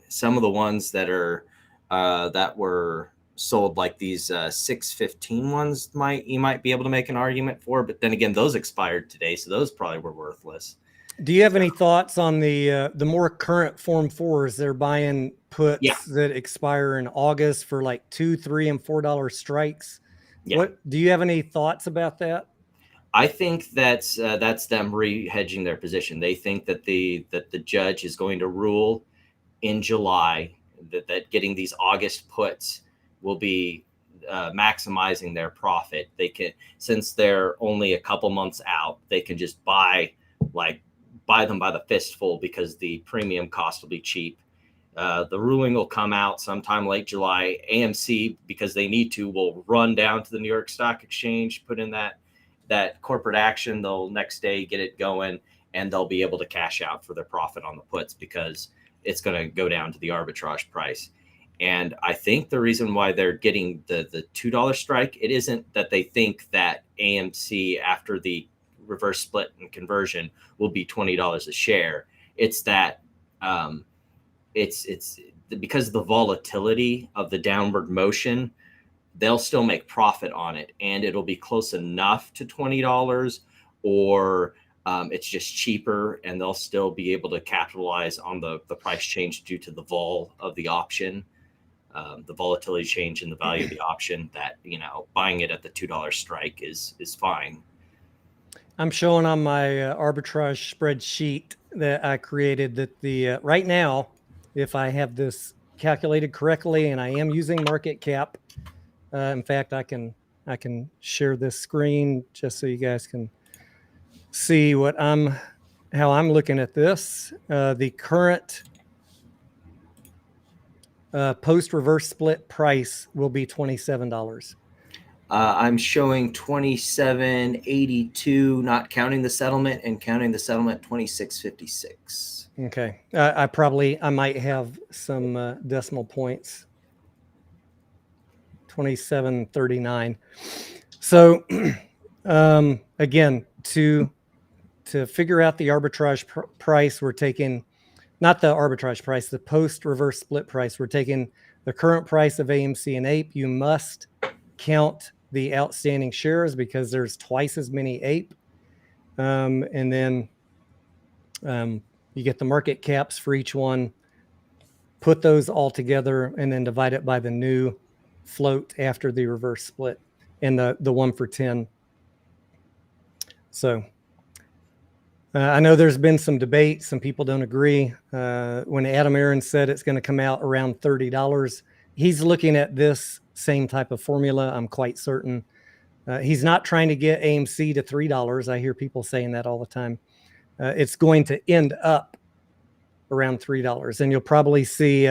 some of the ones that are that were sold, like these 615 ones, you might be able to make an argument for, but then again, those expired today, so those probably were worthless. Do you have any thoughts on the more current Form 4s? They're buying puts that expire in August for like $2, $3, and $4 strikes. Yeah. Do you have any thoughts about that? I think that's them re-hedging their position. They think that the judge is going to rule in July that getting these August puts will be maximizing their profit. They can, since they're only a couple months out, they can just buy them by the fistful because the premium cost will be cheap. The ruling will come out sometime late July. AMC, because they need to, will run down to the New York Stock Exchange, put in that corporate action. They'll next day get it going, and they'll be able to cash out for their profit on the puts because it's going to go down to the arbitrage price. And I think the reason why they're getting the $2 strike, it isn't that they think that AMC after the reverse split and conversion will be $20 a share. It's that it's because of the volatility of the downward motion, they'll still make profit on it, and it'll be close enough to $20, or it's just cheaper, and they'll still be able to capitalize on the price change due to the vol of the option, the volatility change in the value of the option. That buying it at the $2 strike is fine. I'm showing on my arbitrage spreadsheet that I created that the right now, if I have this calculated correctly, and I am using market cap. In fact, I can share this screen just so you guys can see how I'm looking at this. The current post reverse split price will be $27. I'm showing $27.82, not counting the settlement, and counting the settlement $26.56. Okay, I might have some decimal points. 27.39. So again, to figure out the arbitrage price, we're taking not the arbitrage price, the post reverse split price. We're taking the current price of AMC and APE. You must count the outstanding shares because there's twice as many APE. And then you get the market caps for each one. put those all together, and then divide it by the new float after the reverse split and the 1 for 10. So I know there's been some debate. Some people don't agree. When Adam Aaron said it's going to come out around $30, he's looking at this same type of formula. I'm quite certain. He's not trying to get AMC to $3. I hear people saying that all the time. It's going to end up around $3. And you'll probably see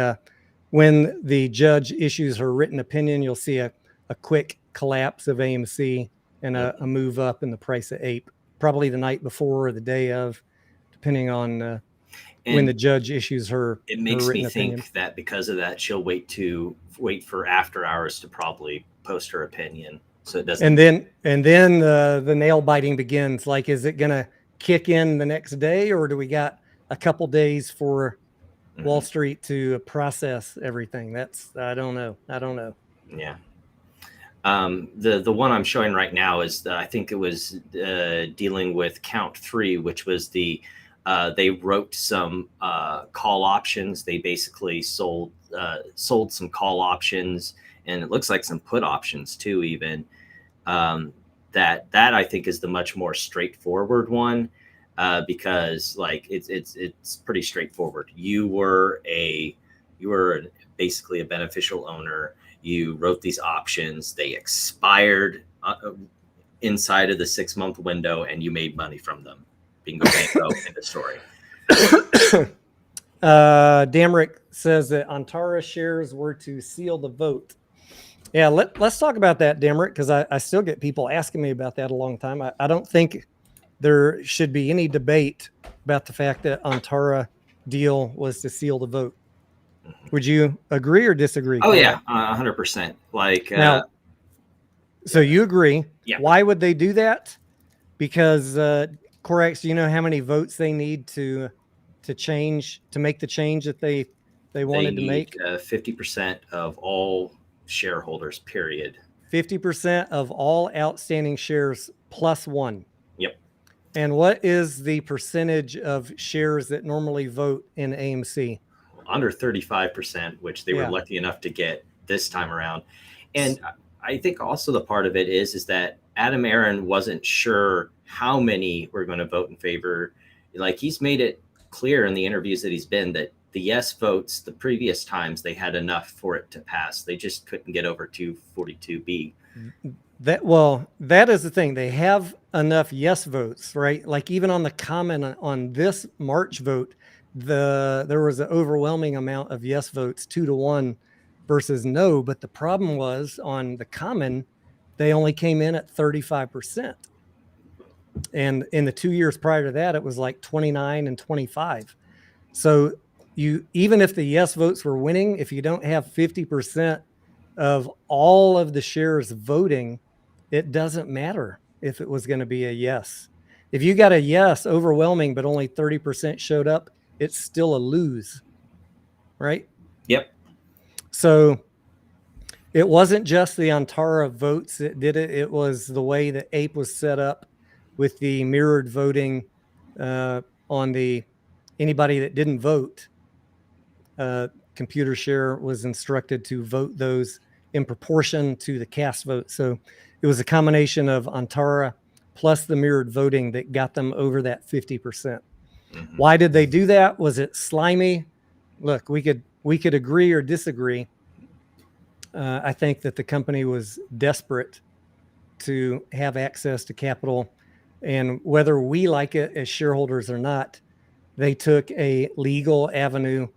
when the judge issues her written opinion, you'll see a quick collapse of AMC and a move up in the price of APE, probably the night before or the day of, depending on when the judge issues her. It makes her me opinion. think that because of that, she'll wait for after hours to probably post her opinion. So it doesn't. And then the nail biting begins. Like, is it going to kick in the next day, or do we got a couple days for Wall Street to process everything? I don't know. Yeah. The one I'm showing right now is I think it was dealing with count 3, which was they wrote some call options. They basically sold some call options, and it looks like some put options too, even. That I think is the much more straightforward one, because like it's pretty straightforward. You were basically a beneficial owner. You wrote these options. They expired inside of the 6-month window, and you made money from them. Bingo, bango, end of story. Damrick says that Antara shares were to seal the vote. Yeah, let's talk about that, Damrick, because I still get people asking me about that a long time. I don't think there should be any debate about the fact that Antara deal was to seal the vote. Would you agree or disagree? Oh, yeah, 100%. Like, now, so you agree. Yeah. Why would they do that? Because, Corex, do you know how many votes they need to make the change that they wanted to make? 50% of all shareholders, period. 50% of all outstanding shares plus 1. Yep. And what is the percentage of shares that normally vote in AMC? Under 35%, which they were lucky enough to get this time around. And I think also the part of it is that Adam Aaron wasn't sure how many were going to vote in favor. Like, he's made it clear in the interviews that he's been that the yes votes, the previous times, they had enough for it to pass. They just couldn't get over 242B. That is the thing. They have enough yes votes, right? Like, even on the common on this March vote, there was an overwhelming amount of yes votes, 2-1 versus no. But the problem was on the common, they only came in at 35%. And in the 2 years prior to that, it was like 29 and 25. So even if the yes votes were winning, if you don't have 50% of all of the shares voting, it doesn't matter if it was going to be a yes. If you got a yes overwhelming, but only 30% showed up, it's still a lose, right? Yep. So it wasn't just the Antara votes that did it. It was the way that APE was set up with the mirrored voting on anybody that didn't vote. Computer share was instructed to vote those in proportion to the cast vote. So it was a combination of Antara plus the mirrored voting that got them over that 50%. Why did they do that? Was it slimy? Look, we could agree or disagree. I think that the company was desperate to have access to capital, and whether we like it as shareholders or not, they took a legal avenue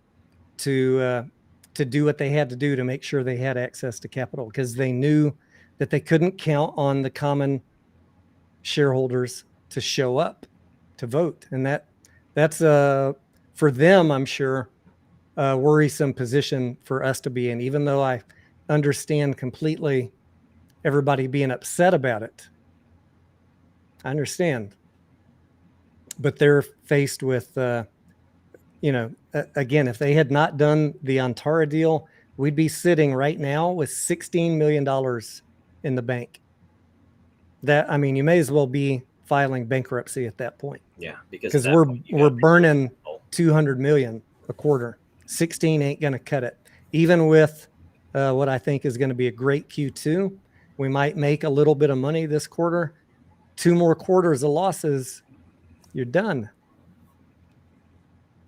to do what they had to do to make sure they had access to capital, because they knew that they couldn't count on the common shareholders to show up to vote. And that's for them, I'm sure, a worrisome position for us to be in, even though I understand completely everybody being upset about it. I understand. But they're faced with, again, if they had not done the Antara deal, we'd be sitting right now with $16 million in the bank. You may as well be filing bankruptcy at that point. Yeah, because we're burning 200 million a quarter. 16 ain't going to cut it. Even with what I think is going to be a great Q2, we might make a little bit of money this quarter. 2 more quarters of losses, you're done.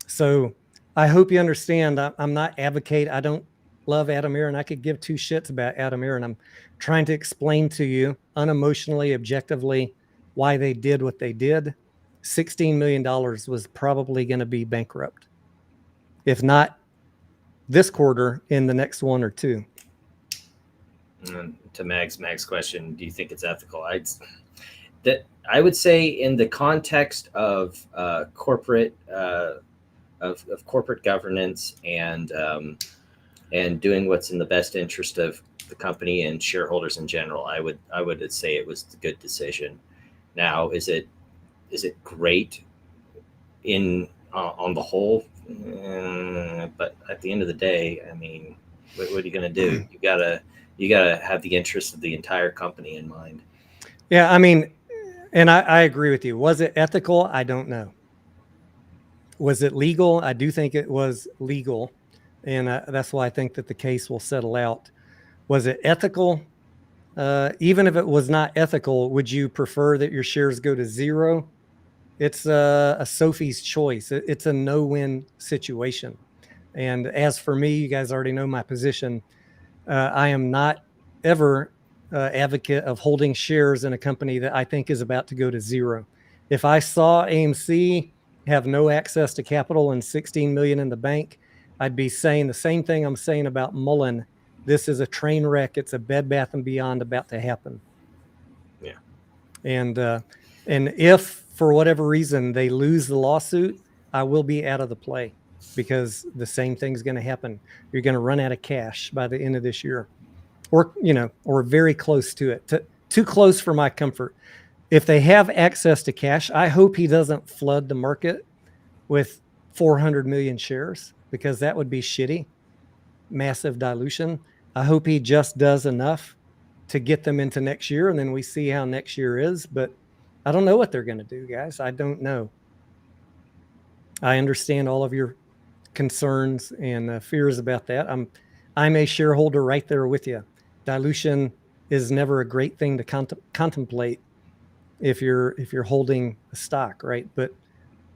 So I hope you understand. I'm not advocate. I don't love Adam Aaron. I could give 2 shits about Adam Aaron. I'm trying to explain to you unemotionally, objectively, why they did what they did. $16 million was probably going to be bankrupt. If not this quarter, in the next 1 or 2. To Mag's question, do you think it's ethical? I would say in the context of corporate of corporate governance and doing what's in the best interest of the company and shareholders in general, I would say it was a good decision. Now, is it great on the whole? But at the end of the day, I mean, what are you going to do? You gotta have the interest of the entire company in mind. Yeah, I mean, and I agree with you. Was it ethical? I don't know. Was it legal? I do think it was legal, and that's why I think that the case will settle out. Was it ethical? Even if it was not ethical, would you prefer that your shares go to 0? It's a Sophie's choice. It's a no-win situation. And as for me, you guys already know my position. I am not ever advocate of holding shares in a company that I think is about to go to 0. If I saw AMC have no access to capital and 16 million in the bank, I'd be saying the same thing I'm saying about Mullen. This is a train wreck. It's a Bed Bath and Beyond about to happen. Yeah. And if for whatever reason they lose the lawsuit, I will be out of the play, because the same thing's going to happen. You're going to run out of cash by the end of this year, or very close to it. Too close for my comfort. If they have access to cash, I hope he doesn't flood the market with 400 million shares, because that would be shitty. Massive dilution. I hope he just does enough to get them into next year, and then we see how next year is. But I don't know what they're going to do, guys. I don't know. I understand all of your concerns and fears about that. I'm a shareholder right there with you. Dilution is never a great thing to contemplate if you're holding a stock, right? But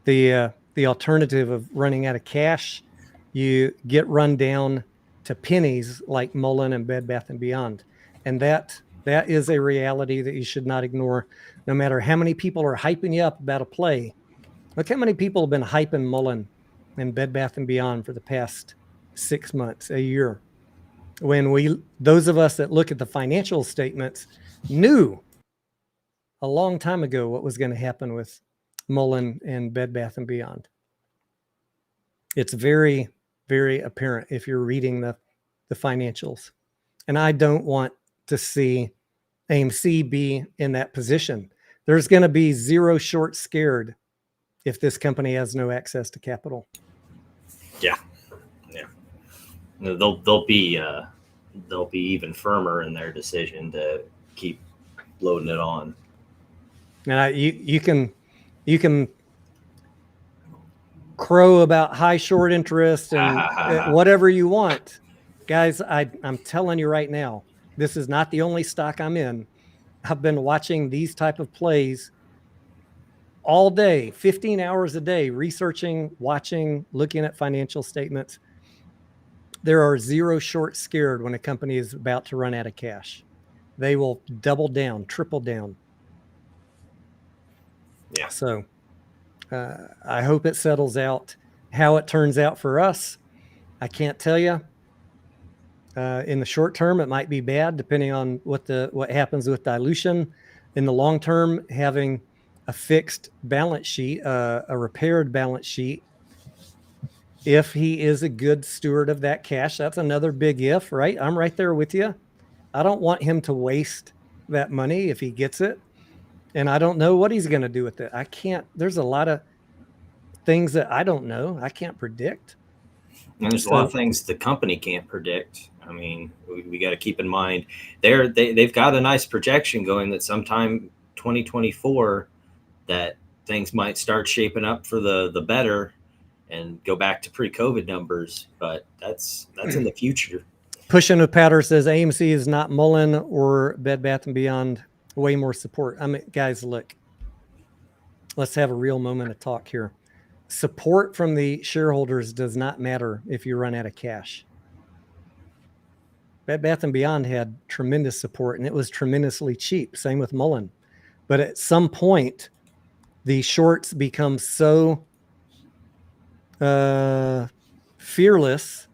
the alternative of running out of cash, you get run down to pennies like Mullen and Bed Bath and Beyond, and that is a reality that you should not ignore. No matter how many people are hyping you up about a play, look how many people have been hyping Mullen and Bed Bath and Beyond for the past 6 months, a year. When those of us that look at the financial statements knew a long time ago what was going to happen with Mullen and Bed Bath and Beyond. It's very, very apparent if you're reading the financials. And I don't want to see AMC be in that position. There's going to be 0 short scared if this company has no access to capital. Yeah. They'll be even firmer in their decision to keep loading it on. Now you can crow about high short interest and whatever you want, guys. I'm telling you right now, this is not the only stock I'm in. I've been watching these type of plays all day, 15 hours a day, researching, watching, looking at financial statements. There are 0 short scared when a company is about to run out of cash. They will double down, triple down. Yeah. So I hope it settles out. How it turns out for us, I can't tell you. In the short term, it might be bad, depending on what happens with dilution. In the long term, having a fixed balance sheet, a repaired balance sheet, if he is a good steward of that cash, that's another big if, right? I'm right there with you. I don't want him to waste that money if he gets it. And I don't know what he's going to do with it. There's a lot of things that I don't know. I can't predict. And there's a lot of things the company can't predict. I mean, we got to keep in mind they've got a nice projection going that sometime 2024 that things might start shaping up for the better. and go back to pre-COVID numbers, but that's in the future. Pushing with Powder says AMC is not Mullen or Bed Bath & Beyond. Way more support. I mean, guys, look, let's have a real moment of talk here. Support from the shareholders does not matter if you run out of cash. Bed Bath & Beyond had tremendous support, and it was tremendously cheap. Same with Mullen. But at some point, the shorts become so fearless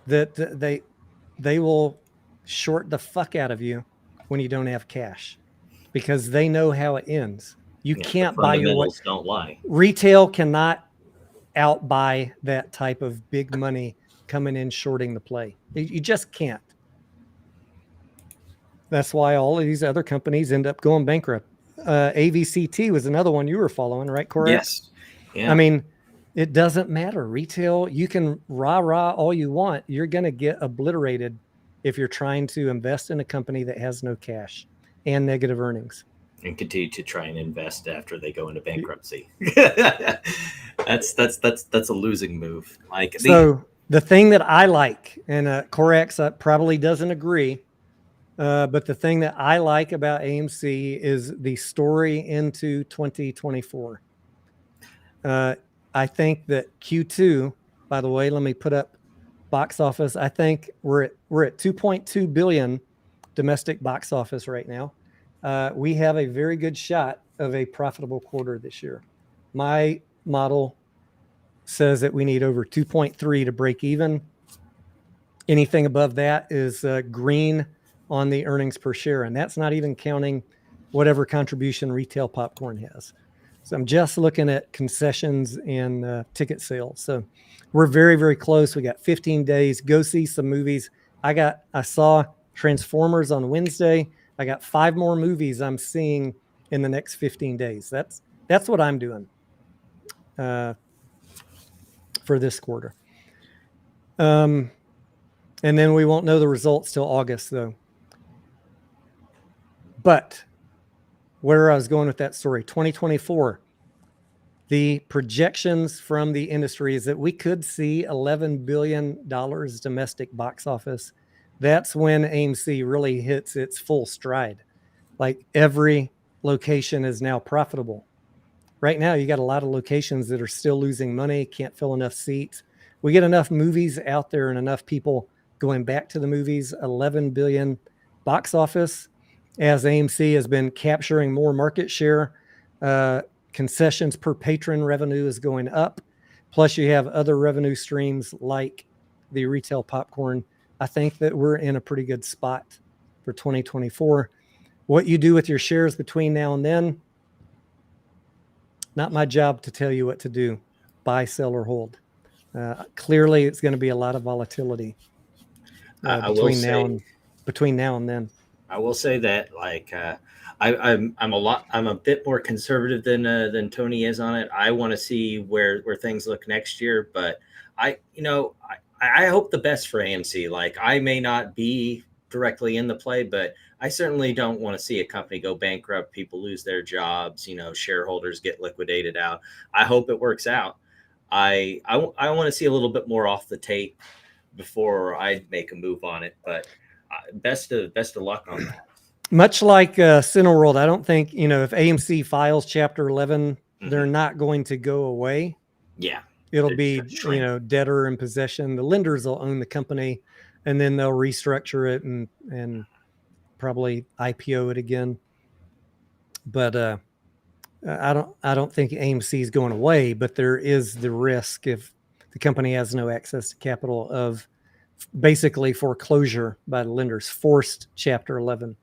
that they will short the fuck out of you when you don't have cash, because they know how it ends. You can't buy your way. Don't lie. Retail cannot outbuy that type of big money coming in shorting the play. You just can't. That's why all of these other companies end up going bankrupt. AVCT was another one you were following, right, Corey? Yes. Yeah. I mean, it doesn't matter. Retail, you can rah all you want. You're going to get obliterated if you're trying to invest in a company that has no cash and negative earnings. And continue to try and invest after they go into bankruptcy. That's a losing move. Like the thing that I like, and Corex probably doesn't agree, but the thing that I like about AMC is the story into 2024. I think that Q2, by the way, let me put up box office. I think we're at 2.2 billion domestic box office right now. We have a very good shot of a profitable quarter this year. My model says that we need over 2.3 to break even. Anything above that is green on the earnings per share, and that's not even counting whatever contribution retail popcorn has. So I'm just looking at concessions and ticket sales. So we're very, very close. We got 15 days. Go see some movies. I saw Transformers on Wednesday. I got 5 more movies I'm seeing in the next 15 days. That's what I'm doing for this quarter. And then we won't know the results till August, though. But where I was going with that story, 2024, the projections from the industry is that we could see $11 billion domestic box office. That's when AMC really hits its full stride. Like, every location is now profitable. Right now, you got a lot of locations that are still losing money, can't fill enough seats. We get enough movies out there and enough people going back to the movies, 11 billion box office, as AMC has been capturing more market share. Concessions per patron revenue is going up. Plus, you have other revenue streams like the retail popcorn. I think that we're in a pretty good spot for 2024. What you do with your shares between now and then, not my job to tell you what to do. Buy, sell, or hold. Clearly, it's going to be a lot of volatility between now and then. I will say that, like, I'm a bit more conservative than Tony is on it. I want to see where things look next year, but I hope the best for AMC. Like, I may not be directly in the play, but I certainly don't want to see a company go bankrupt, people lose their jobs, shareholders get liquidated out. I hope it works out. I want to see a little bit more off the tape before I make a move on it, but best of luck on that. Much like Cineworld, I don't think, if AMC files Chapter 11, they're not going to go away. Yeah. It'll be, debtor in possession. The lenders will own the company, and then they'll restructure it and probably IPO it again. But I don't think AMC is going away, but there is the risk if the company has no access to capital of basically foreclosure by the lenders, forced Chapter 11.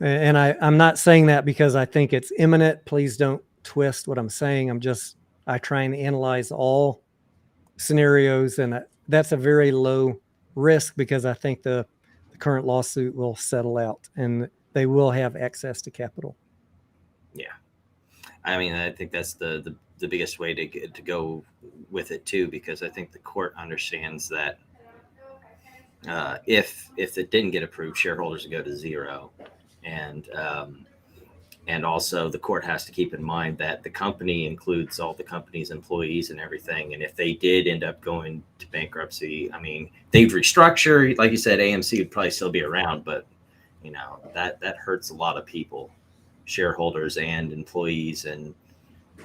And I'm not saying that because I think it's imminent. Please don't twist what I'm saying. I try and analyze all scenarios, and that's a very low risk because I think the current lawsuit will settle out and they will have access to capital. Yeah. I mean, I think that's the biggest way to go with it too, because I think the court understands that if it didn't get approved, shareholders would go to zero, and And also the court has to keep in mind that the company includes all the company's employees and everything. And if they did end up going to bankruptcy, I mean, they'd restructure. Like you said, AMC would probably still be around, but that hurts a lot of people, shareholders and employees, and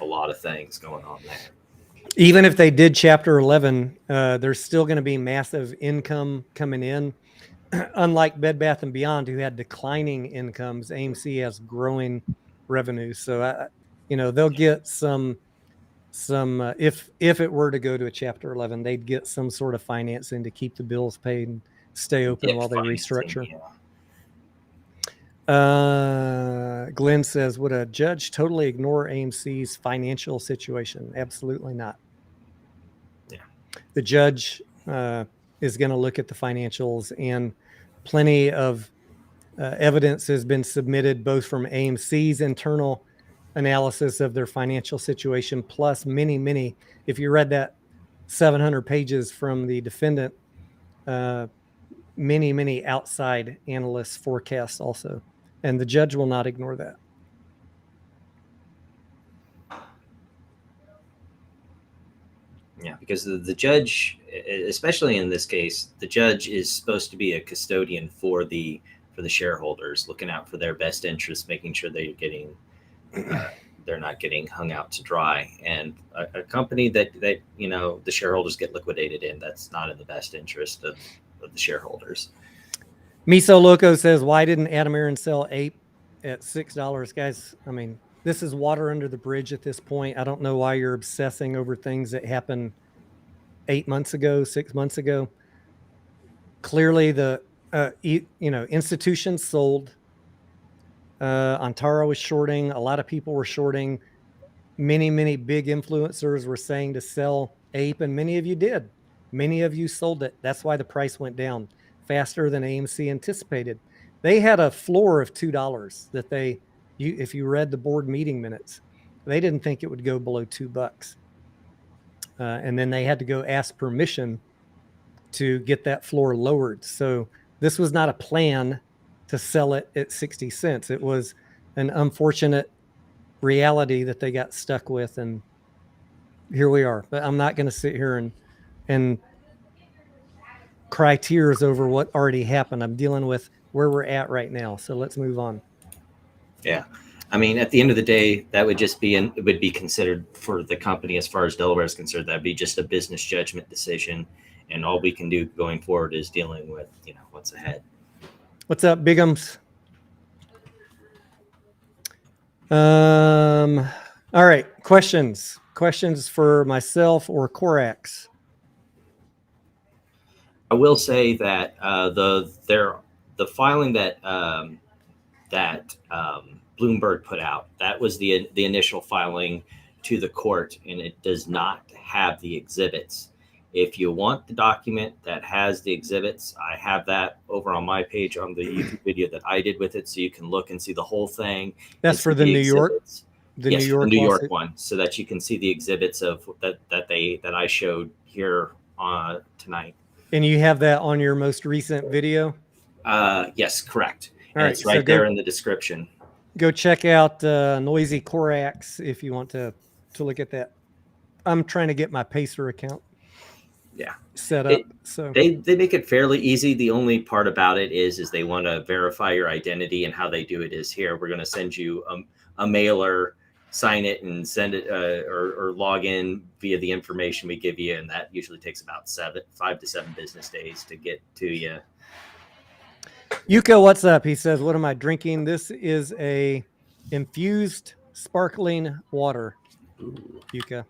a lot of things going on there. Even if they did Chapter 11, there's still going to be massive income coming in. Unlike Bed Bath & Beyond, who had declining incomes, AMC has growing revenues. So, they'll get some if it were to go to a Chapter 11, they'd get some sort of financing to keep the bills paid and stay open while they restructure. Yeah. Glenn says, would a judge totally ignore AMC's financial situation? Absolutely not. Yeah. The judge is going to look at the financials, and plenty of evidence has been submitted both from AMC's internal analysis of their financial situation, plus many, if you read that 700 pages from the defendant, many outside analysts forecasts also. And the judge will not ignore that. Yeah, because the judge, especially in this case, the judge is supposed to be a custodian for the shareholders, looking out for their best interests, making sure they're not getting hung out to dry. And a company that the shareholders get liquidated in, that's not in the best interest of the shareholders. Miso Loco says, why didn't Adam Aaron sell APE at $6? Guys, I mean, this is water under the bridge at this point. I don't know why you're obsessing over things that happened 8 months ago, 6 months ago. Clearly, the institutions sold. Antara was shorting. A lot of people were shorting. Many big influencers were saying to sell APE, and many of you did. Many of you sold it. That's why the price went down faster than AMC anticipated. They had a floor of $2 that if you read the board meeting minutes, they didn't think it would go below $2. And then they had to go ask permission to get that floor lowered. So this was not a plan to sell it at 60 cents. It was an unfortunate reality that they got stuck with, and here we are. But I'm not going to sit here and cry tears over what already happened. I'm dealing with where we're at right now. So let's move on. Yeah. I mean, at the end of the day, that would just be it would be considered for the company, as far as Delaware is concerned, that'd be just a business judgment decision. And all we can do going forward is dealing with, what's ahead. What's up, Bigums? All right. Questions for myself or Corax? I will say that the filing that Bloomberg put out, that was the initial filing to the court, and it does not have the exhibits. If you want the document that has the exhibits, I have that over on my page on the YouTube video that I did with it, so you can look and see the whole thing. That's for the New York, the New York one, so that you can see the exhibits of that I showed here tonight. And you have that on your most recent video? Yes, correct. All right, it's right there in the description. Go check out Noisy Corax if you want to look at that. I'm trying to get my Pacer account set up. So they make it fairly easy. The only part about it is they want to verify your identity, and how they do it is here. We're going to send you a mailer, sign it, and send it or log in via the information we give you, and that usually takes about 5 to 7 business days to get to you. Yuko, what's up? He says, what am I drinking? This is a infused sparkling water. Yuka.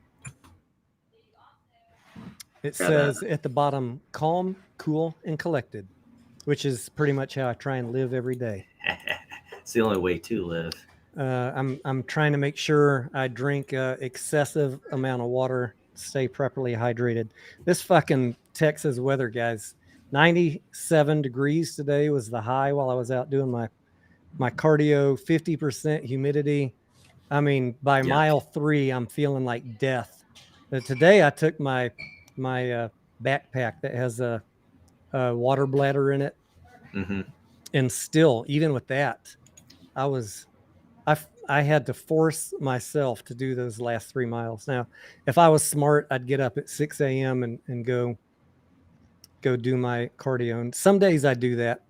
It says at the bottom, calm, cool, and collected, which is pretty much how I try and live every day. It's the only way to live. I'm trying to make sure I drink excessive amount of water, stay properly hydrated. This fucking Texas weather, guys. 97 degrees today was the high while I was out doing my cardio. 50% humidity. I mean, by mile 3, I'm feeling like death. But today I took my backpack that has a water bladder in it, and still, even with that, I I had to force myself to do those last 3 miles. Now, if I was smart, I'd get up at 6 a.m. and go do my cardio. And some days I do that,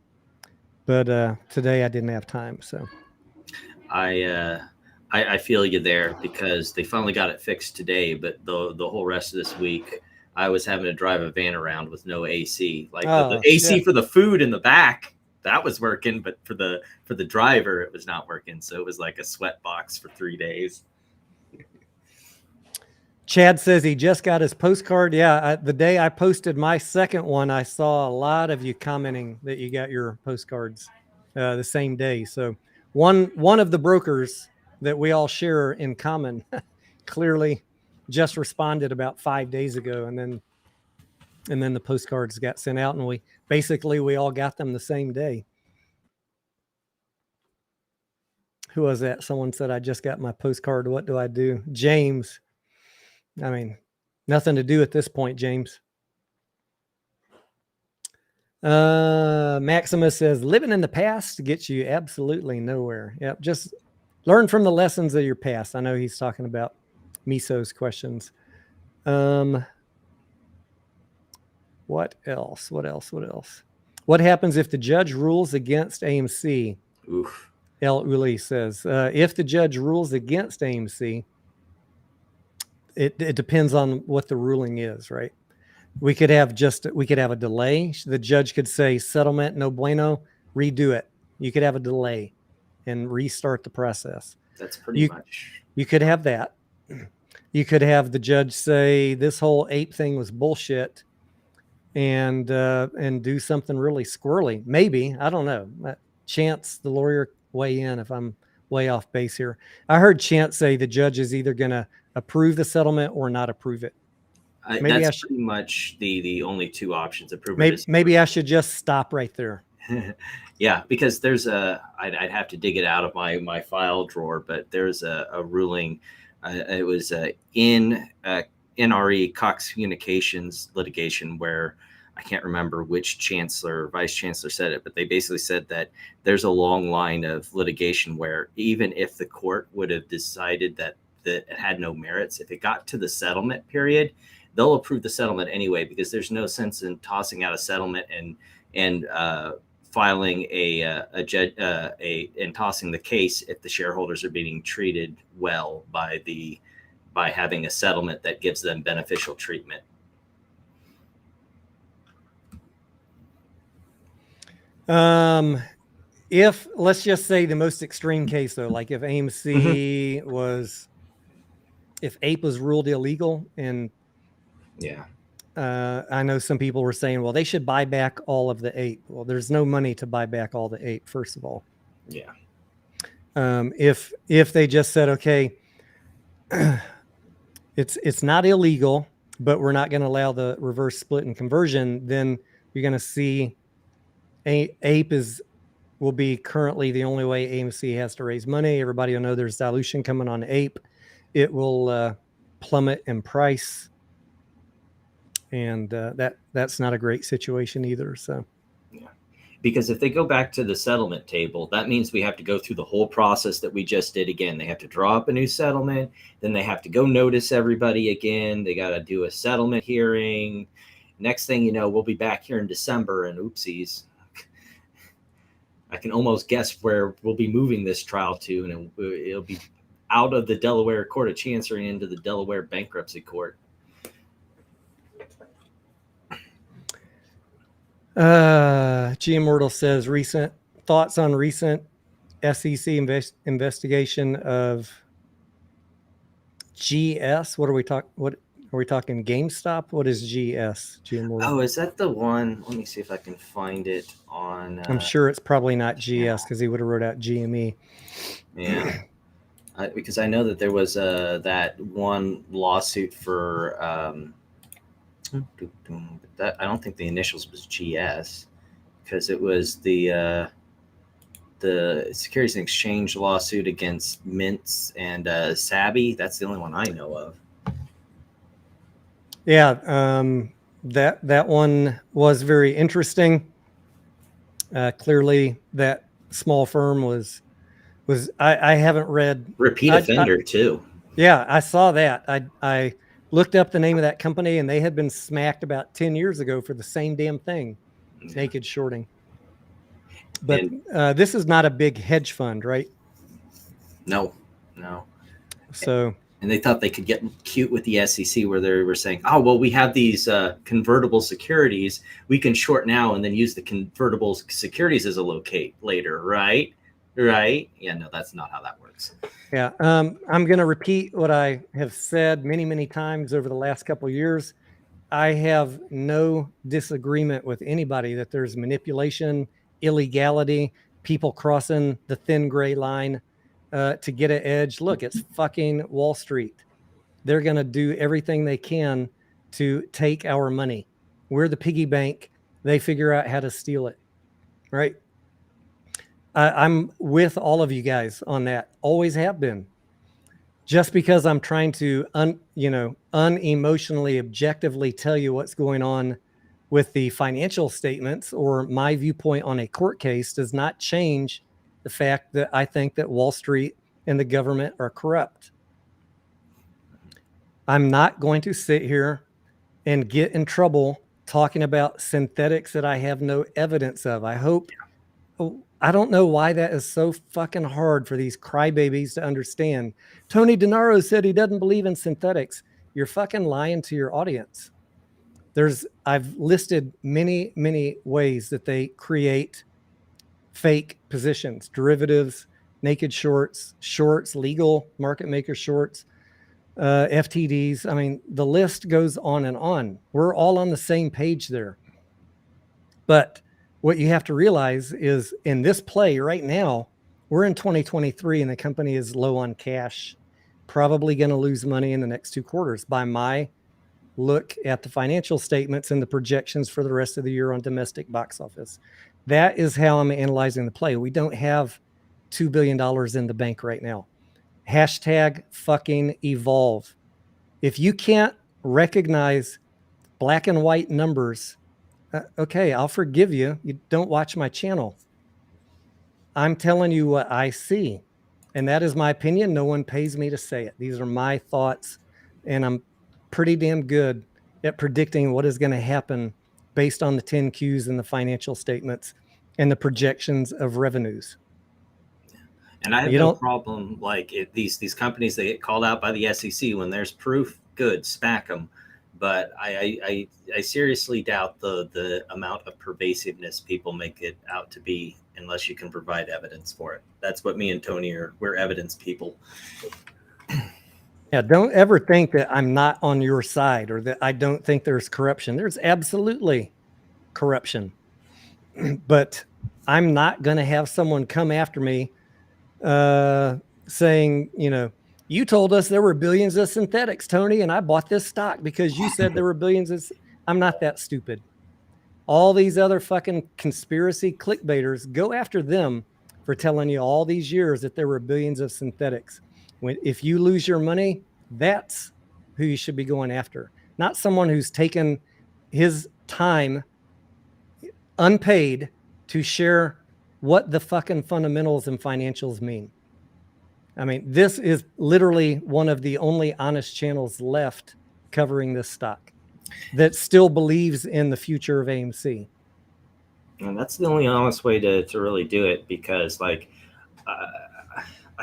but today I didn't have time. So I feel you there, because they finally got it fixed today, but the whole rest of this week I was having to drive a van around with no AC. Like the AC for the food in the back, that was working, but for the driver it was not working. So it was like a sweat box for 3 days. Chad says he just got his postcard. Yeah, the day I posted my second one, I saw a lot of you commenting that you got your postcards the same day. So one of the brokers that we all share in common clearly just responded about 5 days ago, and then the postcards got sent out, and we all got them the same day. Who was that? Someone said, I just got my postcard. What do I do? James. I mean, nothing to do at this point, James. Maximus says, living in the past gets you absolutely nowhere. Yep, just learn from the lessons of your past. I know he's talking about Miso's questions. What else? What happens if the judge rules against AMC? Oof. El Uli says, if the judge rules against AMC, it depends on what the ruling is, right? We could have a delay. The judge could say settlement, no bueno, redo it. You could have a delay and restart the process. That's pretty much. You could have that. You could have the judge say this whole APE thing was bullshit and do something really squirrely. Maybe, I don't know. Chance, the lawyer, weigh in if I'm way off base here. I heard Chance say the judge is either going to approve the settlement or not approve it. That's pretty much the only two options. Maybe I should just stop right there. Yeah, because there's I'd have to dig it out of my file drawer, but there's a ruling. It was in NRE Cox Communications litigation where I can't remember which chancellor or vice chancellor said it, but they basically said that there's a long line of litigation where even if the court would have decided that it had no merits, if it got to the settlement period, they'll approve the settlement anyway, because there's no sense in tossing out a settlement and filing and tossing the case if the shareholders are being treated well by having a settlement that gives them beneficial treatment. If, let's just say the most extreme case though, like if AMC if APE was ruled illegal, and yeah, I know some people were saying, well, they should buy back all of the APE. Well, there's no money to buy back all the APE, first of all. Yeah. If they just said, okay, it's not illegal, but we're not going to allow the reverse split and conversion, then you're going to see APE will be currently the only way AMC has to raise money. Everybody will know there's dilution coming on APE. It will plummet in price. And that's not a great situation either. So, yeah, because if they go back to the settlement table, that means we have to go through the whole process that we just did again. They have to draw up a new settlement, then they have to go notice everybody again. They got to do a settlement hearing. Next thing you know, we'll be back here in December, and oopsies, I can almost guess where we'll be moving this trial to, and it'll be out of the Delaware Court of Chancery into the Delaware Bankruptcy Court. G Immortal says recent thoughts on recent SEC investigation of GS. What are we talking? What are we talking? GameStop? What is GS? G Immortal. Oh, is that the one? Let me see if I can find it on. I'm sure it's probably not GS because he would have wrote out GME. Yeah, because I know that there was that one lawsuit for. That I don't think the initials was GS, because it was the Securities and Exchange lawsuit against Mintz and Sabby. That's the only one I know of. Yeah, that one was very interesting. Clearly, that small firm was I haven't read. Repeat offender too. Yeah, I saw that. I looked up the name of that company, and they had been smacked about 10 years ago for the same damn thing, naked shorting. But this is not a big hedge fund, right? No. So, and they thought they could get cute with the SEC, where they were saying, "Oh, well, we have these convertible securities. We can short now and then use the convertible securities as a locate later, right? Right? Yeah, no, that's not how that works." Yeah, I'm going to repeat what I have said many, many times over the last couple of years. I have no disagreement with anybody that there's manipulation, illegality, people crossing the thin gray line to get an edge. Look, it's fucking Wall Street. They're going to do everything they can to take our money. We're the piggy bank. They figure out how to steal it, right? I'm with all of you guys on that. Always have been. Just because I'm trying to unemotionally, objectively tell you what's going on with the financial statements or my viewpoint on a court case does not change the fact that I think that Wall Street and the government are corrupt. I'm not going to sit here and get in trouble talking about synthetics that I have no evidence of. I don't know why that is so fucking hard for these crybabies to understand. Tony Denaro said he doesn't believe in synthetics. You're fucking lying to your audience. I've listed many, many ways that they create fake positions, derivatives, naked shorts, legal market maker shorts, FTDs. I mean, the list goes on and on. We're all on the same page there. But what you have to realize is in this play right now, we're in 2023 and the company is low on cash, probably going to lose money in the next 2 quarters by my look at the financial statements and the projections for the rest of the year on domestic box office. That is how I'm analyzing the play. We don't have $2 billion in the bank right now. Hashtag fucking evolve. If you can't recognize black and white numbers, okay, I'll forgive you. You don't watch my channel. I'm telling you what I see. And that is my opinion. No one pays me to say it. These are my thoughts. And I'm pretty damn good at predicting what is going to happen based on the 10 Qs and the financial statements and the projections of revenues. And I have no problem, like these companies, they get called out by the SEC when there's proof. Good, smack them. But I seriously doubt the amount of pervasiveness people make it out to be, unless you can provide evidence for it. That's what me and Tony we're evidence people. Yeah, don't ever think that I'm not on your side or that I don't think there's corruption. There's absolutely corruption. But I'm not going to have someone come after me saying, you told us there were billions of synthetics, Tony, and I bought this stock because you said there were billions of... I'm not that stupid. All these other fucking conspiracy clickbaiters, go after them for telling you all these years that there were billions of synthetics. If you lose your money, that's who you should be going after. Not someone who's taken his time unpaid to share what the fucking fundamentals and financials mean. I mean, this is literally one of the only honest channels left covering this stock that still believes in the future of AMC. And that's the only honest way to really do it, because I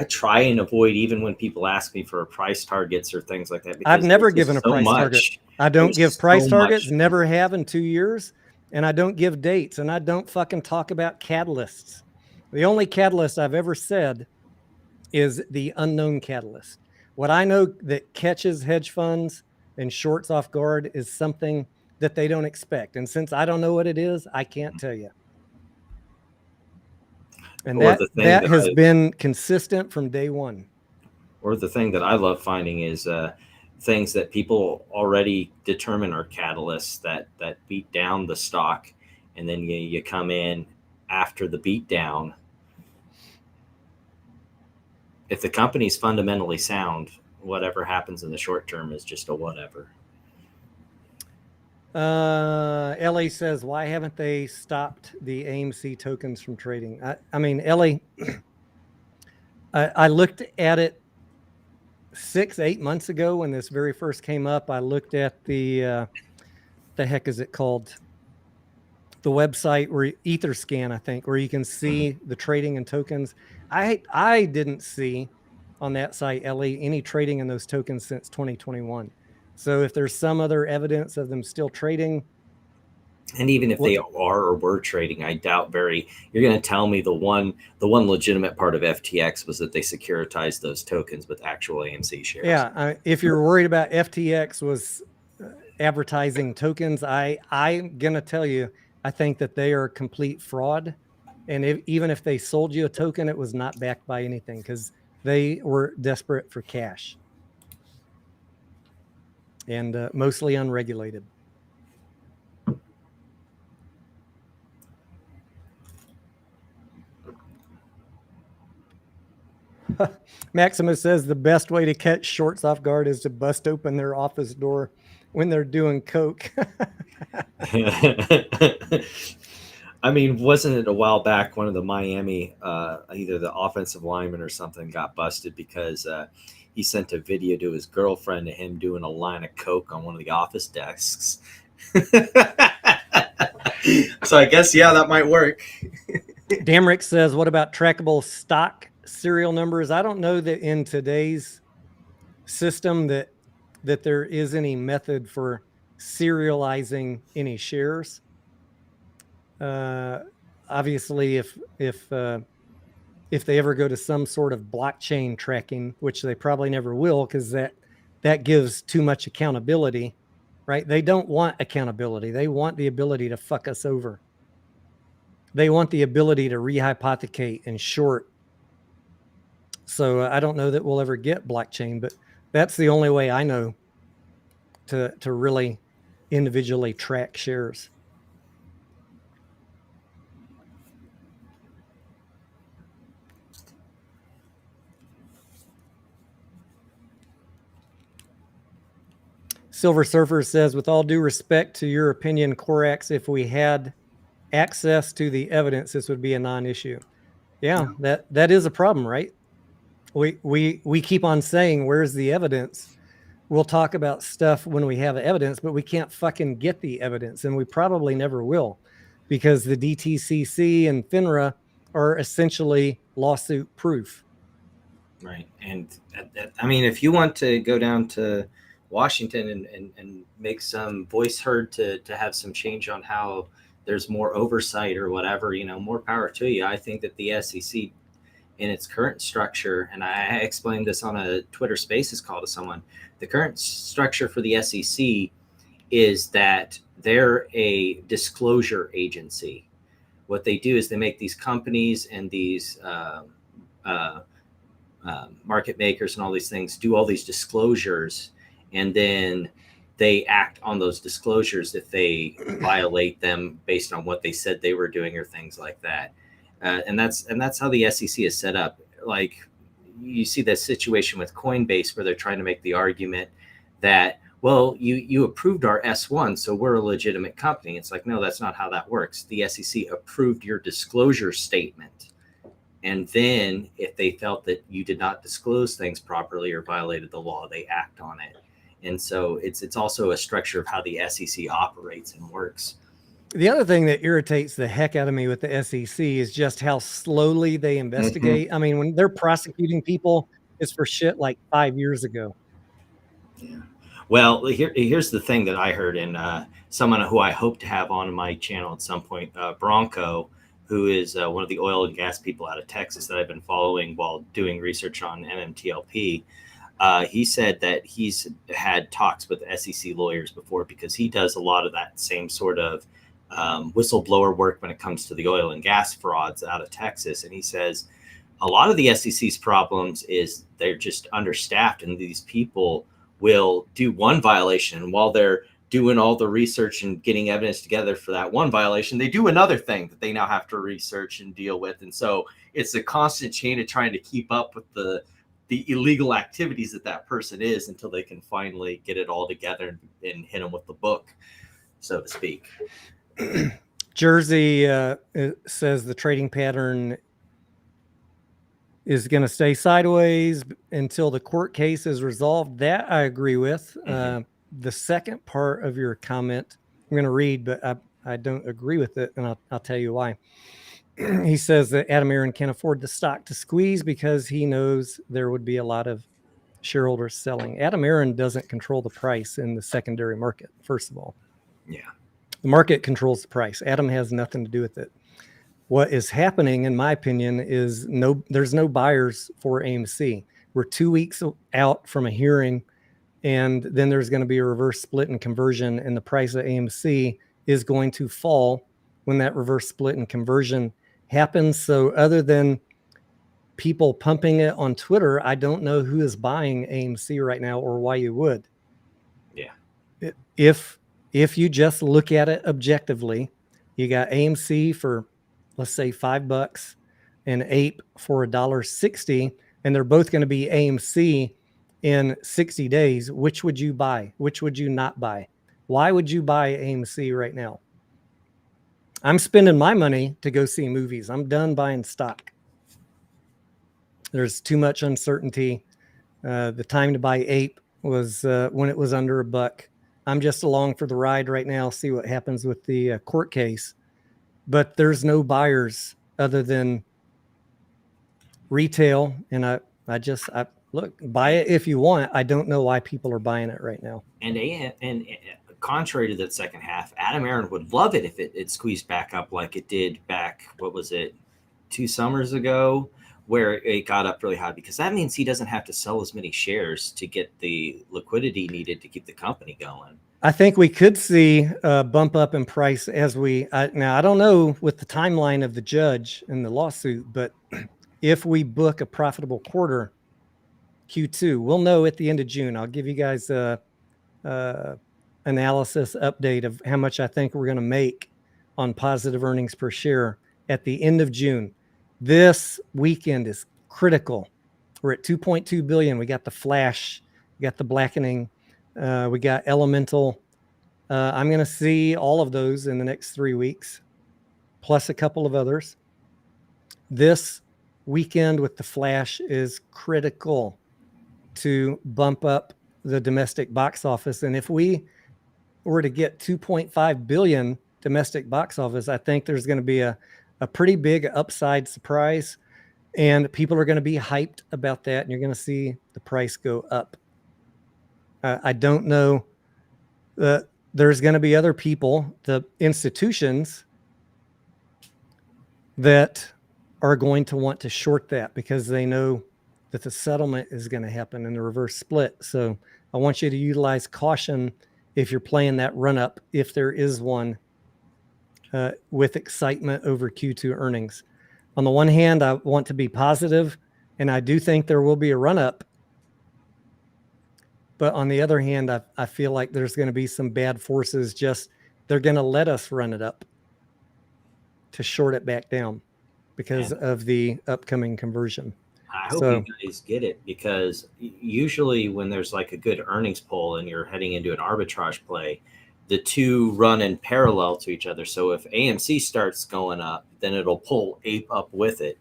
try and avoid, even when people ask me for price targets or things like that. I've never given a price target. I don't give price targets, never have in 2 years. And I don't give dates, and I don't fucking talk about catalysts. The only catalyst I've ever said is the unknown catalyst. What I know that catches hedge funds and shorts off guard is something that they don't expect. And since I don't know what it is, I can't tell you. And that has been consistent from day one. Or the thing that I love finding is things that people already determine are catalysts that beat down the stock, and then you come in after the beat down. If the company's fundamentally sound, whatever happens in the short term is just a whatever. Ellie says, why haven't they stopped the AMC tokens from trading? I mean, Ellie, I looked at it 6-8 months ago when this very first came up. I looked at the heck is it called? The website where Etherscan, I think, where you can see the trading in tokens. I didn't see on that site, Ellie, any trading in those tokens since 2021. So if there's some other evidence of them still trading, And even if they are or were trading, I doubt very. You're going to tell me the one legitimate part of FTX was that they securitized those tokens with actual AMC shares. Yeah, if you're worried about FTX was advertising tokens, I'm gonna tell you, I think that they are a complete fraud. And even if they sold you a token, it was not backed by anything because they were desperate for cash and mostly unregulated. Maximus says the best way to catch shorts off guard is to bust open their office door when they're doing coke. I mean, wasn't it a while back one of the Miami, either the offensive lineman or something got busted because he sent a video to his girlfriend of him doing a line of coke on one of the office desks. So I guess, yeah, that might work. Damrick says, what about trackable stock serial numbers? I don't know that in today's system that there is any method for serializing any shares. Obviously, if they ever go to some sort of blockchain tracking, which they probably never will, because that gives too much accountability, right? They don't want accountability. They want the ability to fuck us over. They want the ability to rehypothecate and short. So I don't know that we'll ever get blockchain, but that's the only way I know to really individually track shares. Silver Surfer says, with all due respect to your opinion, Corax, if we had access to the evidence, this would be a non-issue. Yeah, that is a problem, right? We keep on saying, where's the evidence? We'll talk about stuff when we have evidence, but we can't fucking get the evidence, and we probably never will, because the DTCC and FINRA are essentially lawsuit proof. Right. And I mean, if you want to go down to Washington and make some voice heard to have some change on how there's more oversight or whatever, more power to you. I think that the SEC in its current structure, and I explained this on a Twitter Spaces call to someone, the current structure for the SEC is that they're a disclosure agency. What they do is they make these companies and these market makers and all these things do all these disclosures, and then they act on those disclosures if they violate them based on what they said they were doing or things like that. And that's how the SEC is set up. Like, you see that situation with Coinbase where they're trying to make the argument that, well, you approved our S1, so we're a legitimate company. It's like, no, that's not how that works. The SEC approved your disclosure statement. And then if they felt that you did not disclose things properly or violated the law, they act on it. And so it's also a structure of how the SEC operates and works. The other thing that irritates the heck out of me with the SEC is just how slowly they investigate. Mm-hmm. I mean, when they're prosecuting people, it's for shit like 5 years ago. Yeah. Well, here's the thing that I heard, and someone who I hope to have on my channel at some point, Bronco, who is one of the oil and gas people out of Texas that I've been following while doing research on MMTLP. He said that he's had talks with SEC lawyers before because he does a lot of that same sort of whistleblower work when it comes to the oil and gas frauds out of Texas. And he says a lot of the SEC's problems is they're just understaffed, and these people will do one violation, and while they're doing all the research and getting evidence together for that one violation, they do another thing that they now have to research and deal with. And so it's a constant chain of trying to keep up with the illegal activities that person is until they can finally get it all together and hit them with the book, so to speak. Jersey says the trading pattern is going to stay sideways until the court case is resolved. That I agree with. The second part of your comment, I'm going to read, but I don't agree with it, and I'll tell you why. He says that Adam Aaron can't afford the stock to squeeze because he knows there would be a lot of shareholders selling. Adam Aaron doesn't control the price in the secondary market, first of all. Yeah. The market controls the price. Adam has nothing to do with it. What is happening, in my opinion, is there's no buyers for AMC. We're 2 weeks out from a hearing, and then there's going to be a reverse split and conversion, and the price of AMC is going to fall when that reverse split and conversion happens. So other than people pumping it on Twitter, I don't know who is buying AMC right now or why you would. Yeah. If you just look at it objectively, you got AMC for, let's say, $5 and APE for $1.60, and they're both going to be AMC in 60 days. Which would you buy? Which would you not buy? Why would you buy AMC right now? I'm spending my money to go see movies. I'm done buying stock. There's too much uncertainty. The time to buy APE was when it was under $1. I'm just along for the ride right now, see what happens with the court case. But there's no buyers other than retail. And I look, buy it if you want. I don't know why people are buying it right now. And contrary to that second half, Adam Aaron would love it if it squeezed back up like it did back, what was it, 2 summers ago, where it got up really high, because that means he doesn't have to sell as many shares to get the liquidity needed to keep the company going. I think we could see a bump up in price as now I don't know with the timeline of the judge and the lawsuit, but if we book a profitable quarter, Q2, we'll know at the end of June. I'll give you guys a analysis update of how much I think we're going to make on positive earnings per share at the end of June. This weekend is critical. We're at 2.2 billion. We got the flash, we got the blackening, we got elemental. I'm going to see all of those in the next 3 weeks, plus a couple of others. This weekend with the flash is critical to bump up the domestic box office. And if we were to get 2.5 billion domestic box office, I think there's going to be a pretty big upside surprise, and people are going to be hyped about that, and you're going to see the price go up. I don't know. There's going to be other people, the institutions, that are going to want to short that because they know that the settlement is going to happen in the reverse split. So I want you to utilize caution if you're playing that run up, if there is one, with excitement over Q2 earnings. On the one hand, I want to be positive, and I do think there will be a run up. But on the other hand, I feel like there's going to be some bad forces. They're going to let us run it up to short it back down because of the upcoming conversion. I hope you guys get it, because usually when there's like a good earnings poll and you're heading into an arbitrage play, the two run in parallel to each other. So if AMC starts going up, then it'll pull APE up with it.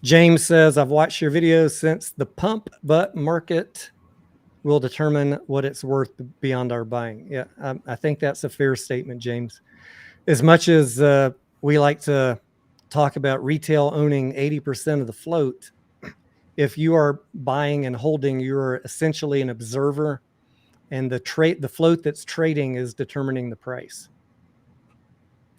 James says, I've watched your videos since the pump, but market will determine what it's worth beyond our buying. Yeah, I think that's a fair statement, James. As much as we like to talk about retail owning 80% of the float, if you are buying and holding, you're essentially an observer, and the float that's trading is determining the price.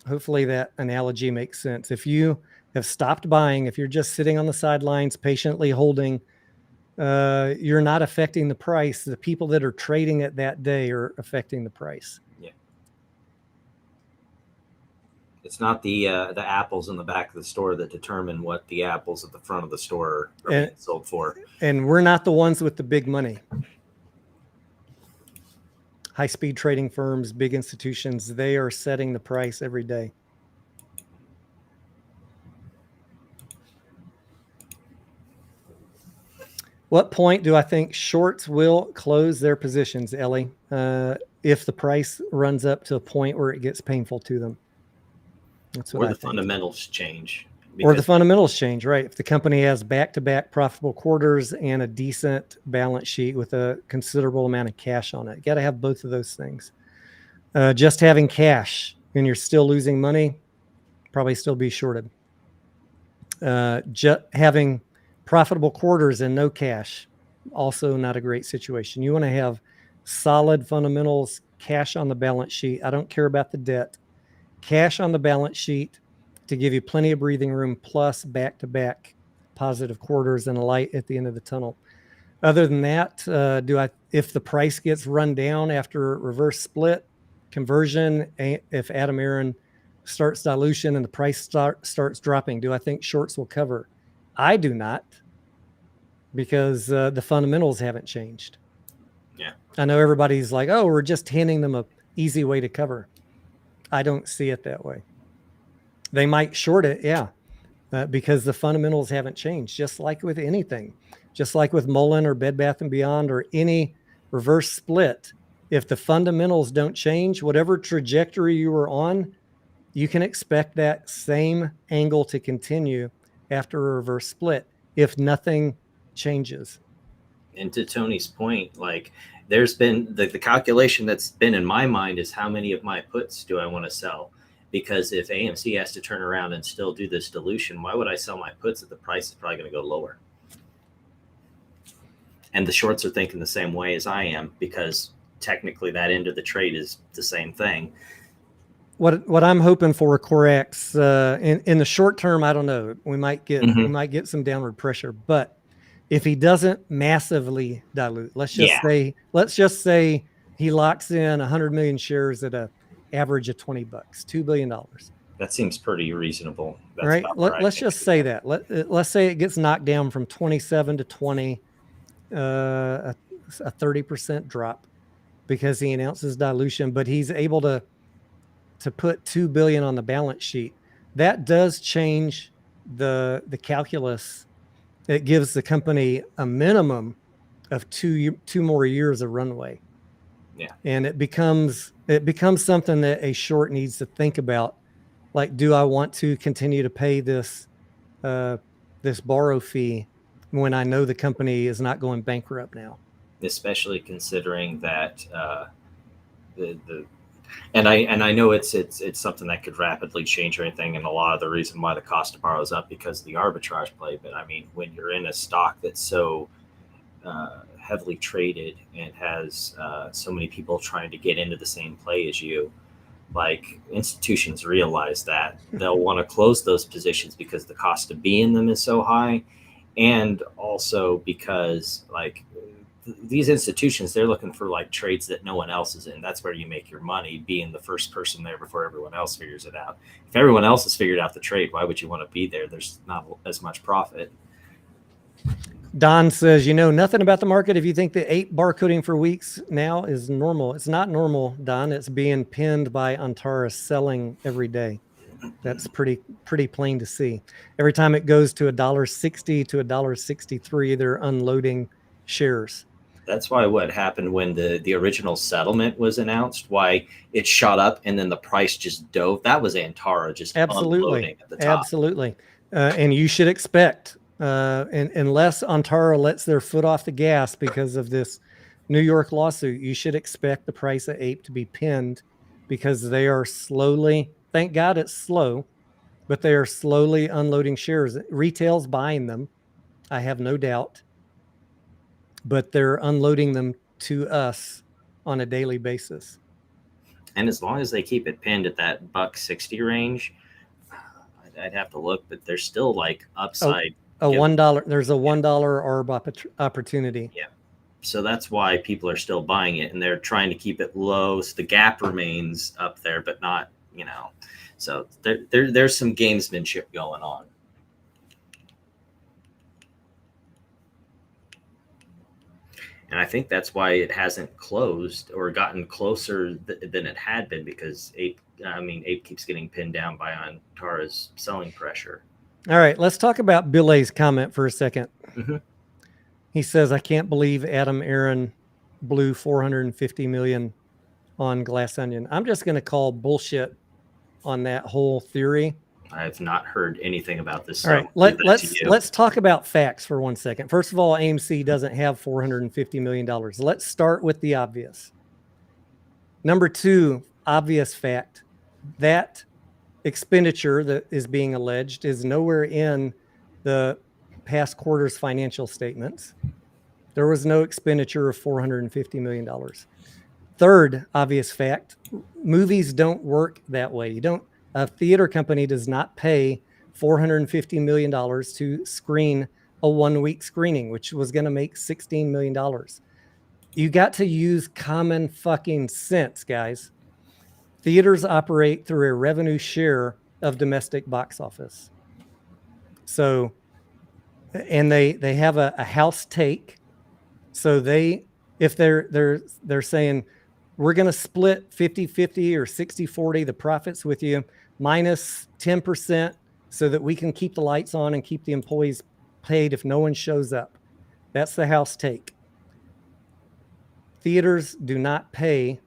Hopefully that analogy makes sense. If you have stopped buying, if you're just sitting on the sidelines patiently holding, you're not affecting the price. The people that are trading it that day are affecting the price. Yeah. It's not the apples in the back of the store that determine what the apples at the front of the store are being sold for. And we're not the ones with the big money. High-speed trading firms, big institutions, they are setting the price every day. What point do I think shorts will close their positions, Ellie, if the price runs up to a point where it gets painful to them? That's what Or I the think. fundamentals change. Or the fundamentals change, right? If the company has back-to-back profitable quarters and a decent balance sheet with a considerable amount of cash on it, you got to have both of those things. Just having cash and you're still losing money, probably still be shorted. Just having profitable quarters and no cash, also not a great situation. You want to have solid fundamentals, cash on the balance sheet. I don't care about the debt. Cash on the balance sheet to give you plenty of breathing room, plus back-to-back positive quarters and a light at the end of the tunnel. Other than that, if the price gets run down after a reverse split conversion, if Adam Aaron starts dilution and the price starts dropping, do I think shorts will cover? I do not, because the fundamentals haven't changed. Yeah. I know everybody's like, oh, we're just handing them a easy way to cover. I don't see it that way. They might short it, yeah, because the fundamentals haven't changed, just like with anything, just like with Mullen or Bed Bath & Beyond or any reverse split. If the fundamentals don't change, whatever trajectory you were on, you can expect that same angle to continue after a reverse split if nothing changes. And to Tony's point, like there's been the calculation that's been in my mind is how many of my puts do I want to sell? Because if AMC has to turn around and still do this dilution, why would I sell my puts if the price is probably going to go lower? And the shorts are thinking the same way as I am, because technically that end of the trade is the same thing. What I'm hoping for Corex in the short term, I don't know. We might get some downward pressure, but if he doesn't massively dilute, let's just say he locks in 100 million shares at a average of $20, $2 billion. That seems pretty reasonable. That's right. Let's just say that. Let's say it gets knocked down from 27 to 20, a 30% drop because he announces dilution, but he's able to put $2 billion on the balance sheet. That does change the calculus. It gives the company a minimum of two more years of runway. Yeah. And it becomes something that a short needs to think about. Like, do I want to continue to pay this borrow fee when I know the company is not going bankrupt now? Especially considering that and I know it's something that could rapidly change or anything, and a lot of the reason why the cost to borrow is up because of the arbitrage play. But I mean, when you're in a stock that's so heavily traded and has so many people trying to get into the same play as you, like institutions realize that they'll want to close those positions because the cost to be in them is so high, and also because like these institutions, they're looking for like trades that no one else is in. That's where you make your money, being the first person there before everyone else figures it out. If everyone else has figured out the trade, why would you want to be there? There's not as much profit. Don says, you know nothing about the market if you think the APE barcoding for weeks now is normal. It's not normal, Don. It's being pinned by Antara selling every day. That's pretty plain to see. Every time it goes to $1.60 to $1.63, they're unloading shares. That's why what happened when the original settlement was announced, why it shot up and then the price just dove. That was Antara just unloading at the top. Absolutely. And you should expect, unless Antara lets their foot off the gas because of this New York lawsuit, you should expect the price of APE to be pinned, because they are slowly, thank God it's slow, but they are slowly unloading shares. Retail's buying them, I have no doubt, but they're unloading them to us on a daily basis. And as long as they keep it pinned at that $1.60 range, I'd have to look, but there's still like upside. $1. There's a $1 ARB opportunity. Yeah. So that's why people are still buying it, and they're trying to keep it low so the gap remains up there, but not, so there's some gamesmanship going on. And I think that's why it hasn't closed or gotten closer than it had been, because APE keeps getting pinned down by Antara's selling pressure. All right, let's talk about Bill A's comment for a second. Mm-hmm. He says, I can't believe Adam Aaron blew $450 million on Glass Onion. I'm just going to call bullshit on that whole theory? I've not heard anything about this. All right, let's talk about facts for 1 second. First of all, AMC doesn't have $450 million. Let's start with the obvious. Number two, obvious fact, that expenditure that is being alleged is nowhere in the past quarter's financial statements. There was no expenditure of $450 million. Third obvious fact, movies don't work that way. A theater company does not pay $450 million to screen a 1 week screening, which was going to make $16 million. You got to use common fucking sense, guys. Theaters operate through a revenue share of domestic box office. So, and they have a house take. So if they're saying, we're going to split 50-50 or 60-40, the profits with you, minus 10% so that we can keep the lights on and keep the employees paid if no one shows up. That's the house take. Theaters do not pay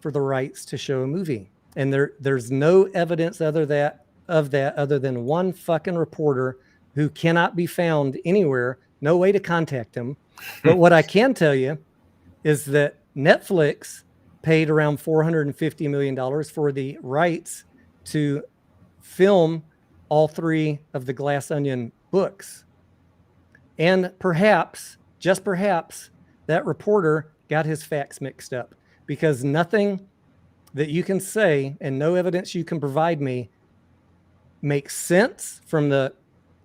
for the rights to show a movie. And there's no evidence of that other than one fucking reporter who cannot be found anywhere, no way to contact him. But what I can tell you is that Netflix paid around $450 million for the rights to film all 3 of the Glass Onion books. And perhaps, just perhaps, that reporter got his facts mixed up, because nothing that you can say and no evidence you can provide me makes sense from the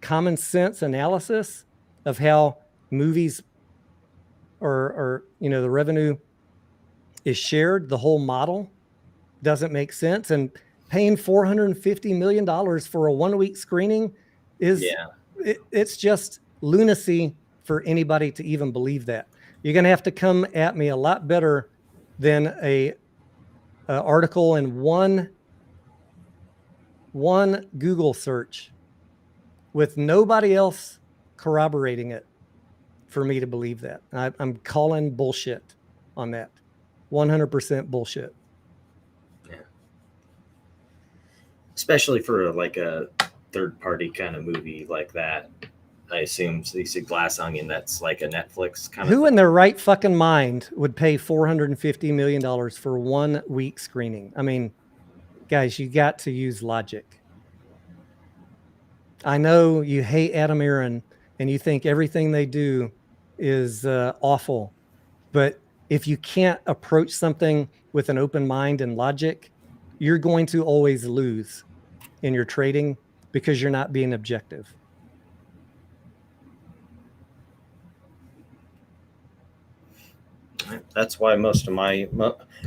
common sense analysis of how movies or the revenue is shared. The whole model doesn't make sense. And paying $450 million for a 1 week screening it's just lunacy for anybody to even believe that. You're going to have to come at me a lot better than a article in one Google search with nobody else corroborating it for me to believe that. I'm calling bullshit on that. 100% bullshit. Yeah. Especially for like a third party kind of movie like that. I assume, so you see Glass Onion, that's like a Netflix kind of Who in their right fucking mind would pay $450 million for 1 week screening? I mean, guys, you got to use logic. I know you hate Adam Aaron and you think everything they do is awful, but if you can't approach something with an open mind and logic, you're going to always lose in your trading because you're not being objective. That's why most of my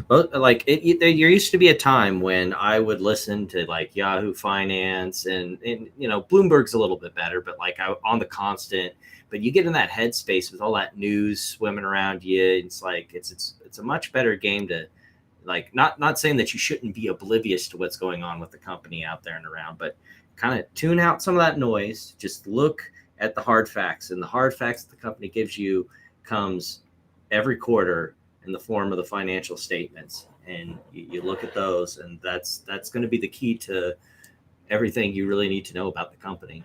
there used to be a time when I would listen to like Yahoo Finance and Bloomberg's a little bit better, but like on the constant. But you get in that headspace with all that news swimming around you. It's like it's a much better game to like not saying that you shouldn't be oblivious to what's going on with the company out there and around, but kind of tune out some of that noise. Just look at the hard facts, and the hard facts that the company gives you comes every quarter in the form of the financial statements, and you look at those, and that's going to be the key to everything you really need to know about the company.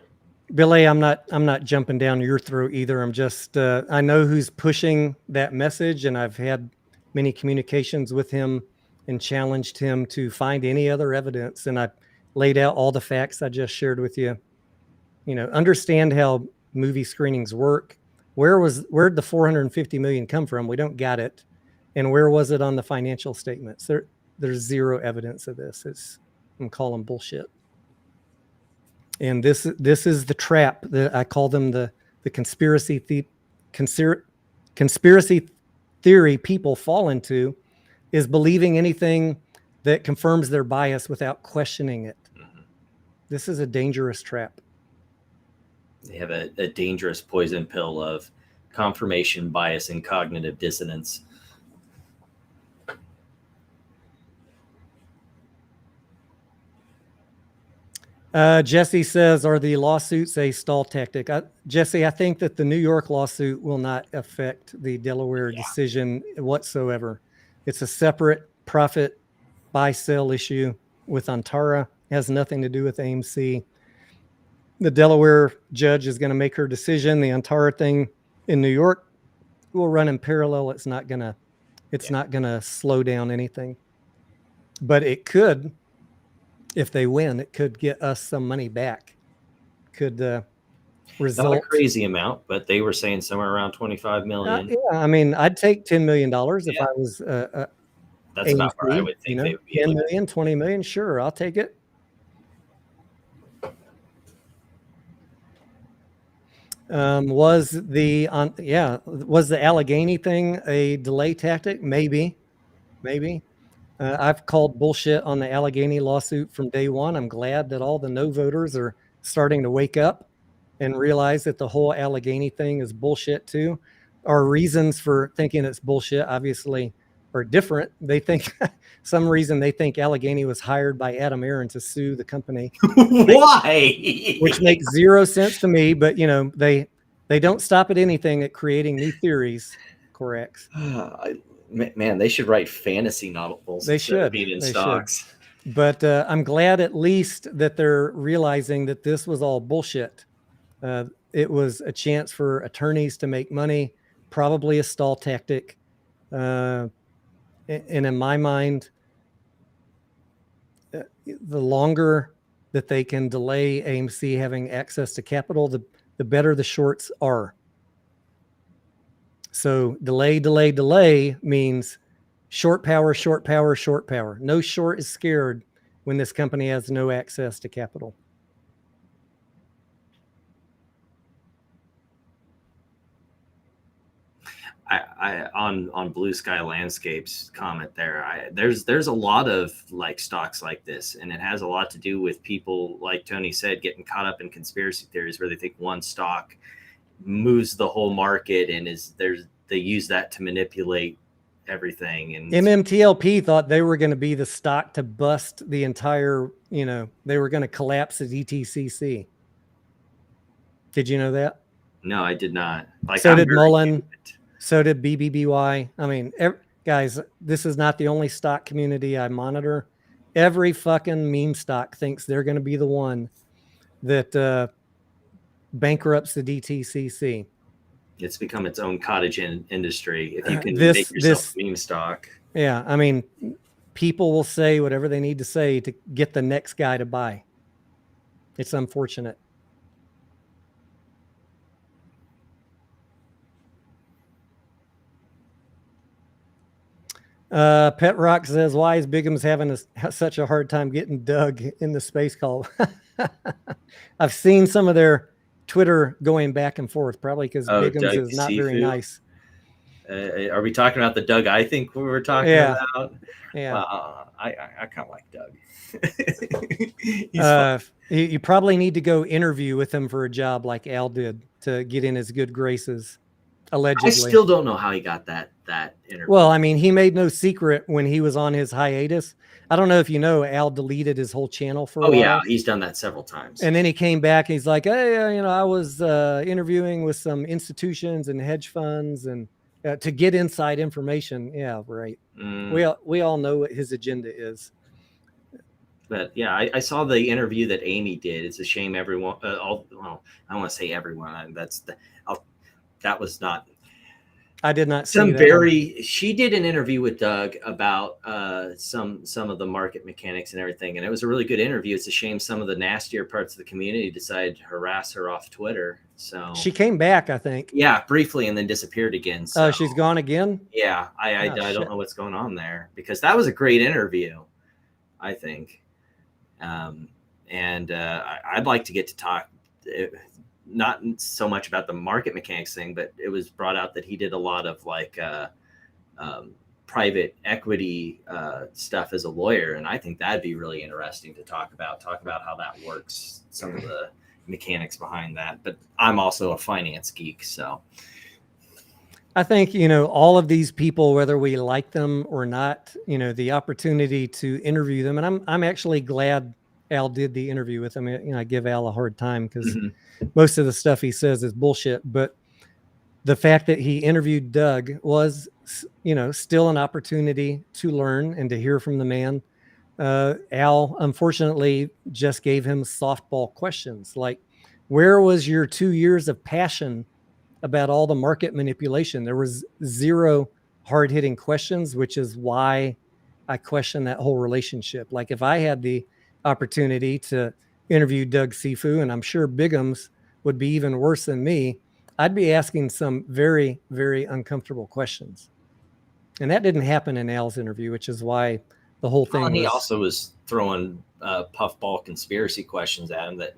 Billy, I'm not jumping down your throat either. I'm just I know who's pushing that message, and I've had many communications with him and challenged him to find any other evidence, and I laid out all the facts I just shared with you. Understand how movie screenings work. Where'd the 450 million come from? We don't got it. And where was it on the financial statements? There's zero evidence of this. I'm calling bullshit. And this is the trap that I call them the conspiracy theory people fall into, is believing anything that confirms their bias without questioning it. Mm-hmm. This is a dangerous trap. They have a dangerous poison pill of confirmation bias and cognitive dissonance. Jesse says, are the lawsuits a stall tactic? Jesse, I think that the New York lawsuit will not affect the Delaware decision whatsoever. It's a separate profit buy-sell issue with Antara has nothing to do with AMC. The Delaware judge is going to make her decision. The Antara thing in New York will run in parallel. It's not going to slow down anything, but it could, if they win, it could get us some money back. Could result. Not a crazy amount, but they were saying somewhere around 25 million. Yeah, I mean, I'd take $10 million if I was That's AMC, about where I would think they would be. 10 million, 20 million. Sure, I'll take it. Was the Allegheny thing a delay tactic? Maybe. I've called bullshit on the Allegheny lawsuit from day one. I'm glad that all the no voters are starting to wake up and realize that the whole Allegheny thing is bullshit too. Our reasons for thinking it's bullshit obviously are different. They think some reason they think Allegheny was hired by Adam Aaron to sue the company. Why? Which makes zero sense to me, but they don't stop at anything at creating new theories. Correct. Man, they should write fantasy novels. They should. Being in stocks. But I'm glad at least that they're realizing that this was all bullshit. It was a chance for attorneys to make money, probably a stall tactic. And in my mind, the longer that they can delay AMC having access to capital, the better the shorts are. So delay means short power. No short is scared when this company has no access to capital. I on Blue Sky Landscapes comment there. There's a lot of like stocks like this, and it has a lot to do with people, like Tony said, getting caught up in conspiracy theories where they think one stock moves the whole market and they use that to manipulate everything. And MMTLP thought they were going to be the stock to bust the entire, they were going to collapse the DTCC. Did you know that? No, I did not. So did Mullen. So did BBBY. I mean, guys, this is not the only stock community I monitor. Every fucking meme stock thinks they're going to be the one that bankrupts the DTCC. It's become its own cottage industry. If you can make yourself a meme stock. Yeah, I mean, people will say whatever they need to say to get the next guy to buy. It's unfortunate. Pet Rock says, why is Bigham's having such a hard time getting Doug in the space call? I've seen some of their Twitter going back and forth, probably because Bigham's Doug is not very nice. Are we talking about the Doug I think we were talking about? Yeah. I kind of like Doug. You probably need to go interview with him for a job like Al did to get in his good graces. Allegedly. I still don't know how he got that interview. Well, I mean, he made no secret when he was on his hiatus. I don't know if you know, Al deleted his whole channel for a while. Yeah, he's done that several times. And then he came back and he's like, hey, I was interviewing with some institutions and hedge funds and to get inside information. Yeah, right. We all know what his agenda is. But yeah, I saw the interview that Amy did. It's a shame everyone. I don't want to say everyone. That was not. I did not see that. She did an interview with Doug about some of the market mechanics and everything, and it was a really good interview. It's a shame some of the nastier parts of the community decided to harass her off Twitter. So she came back, I think. Yeah, briefly, and then disappeared again. So she's gone again. Yeah, I don't know what's going on there, because that was a great interview, I think. And I'd like to get to talk. Not so much about the market mechanics thing, but it was brought out that he did a lot of like private equity stuff as a lawyer. And I think that'd be really interesting to talk about how that works, some of the mechanics behind that. But I'm also a finance geek. So I think, all of these people, whether we like them or not, the opportunity to interview them. And I'm actually glad Al did the interview with him. I give Al a hard time because most of the stuff he says is bullshit. But the fact that he interviewed Doug was, still an opportunity to learn and to hear from the man. Al, unfortunately, just gave him softball questions like, where was your 2 years of passion about all the market manipulation? There was zero hard-hitting questions, which is why I question that whole relationship. Like if I had the opportunity to interview Doug Sifu, and I'm sure Bigham's would be even worse than me, I'd be asking some very, very uncomfortable questions. And that didn't happen in Al's interview, which is why the whole thing Well, he was... also was throwing puffball conspiracy questions at him that,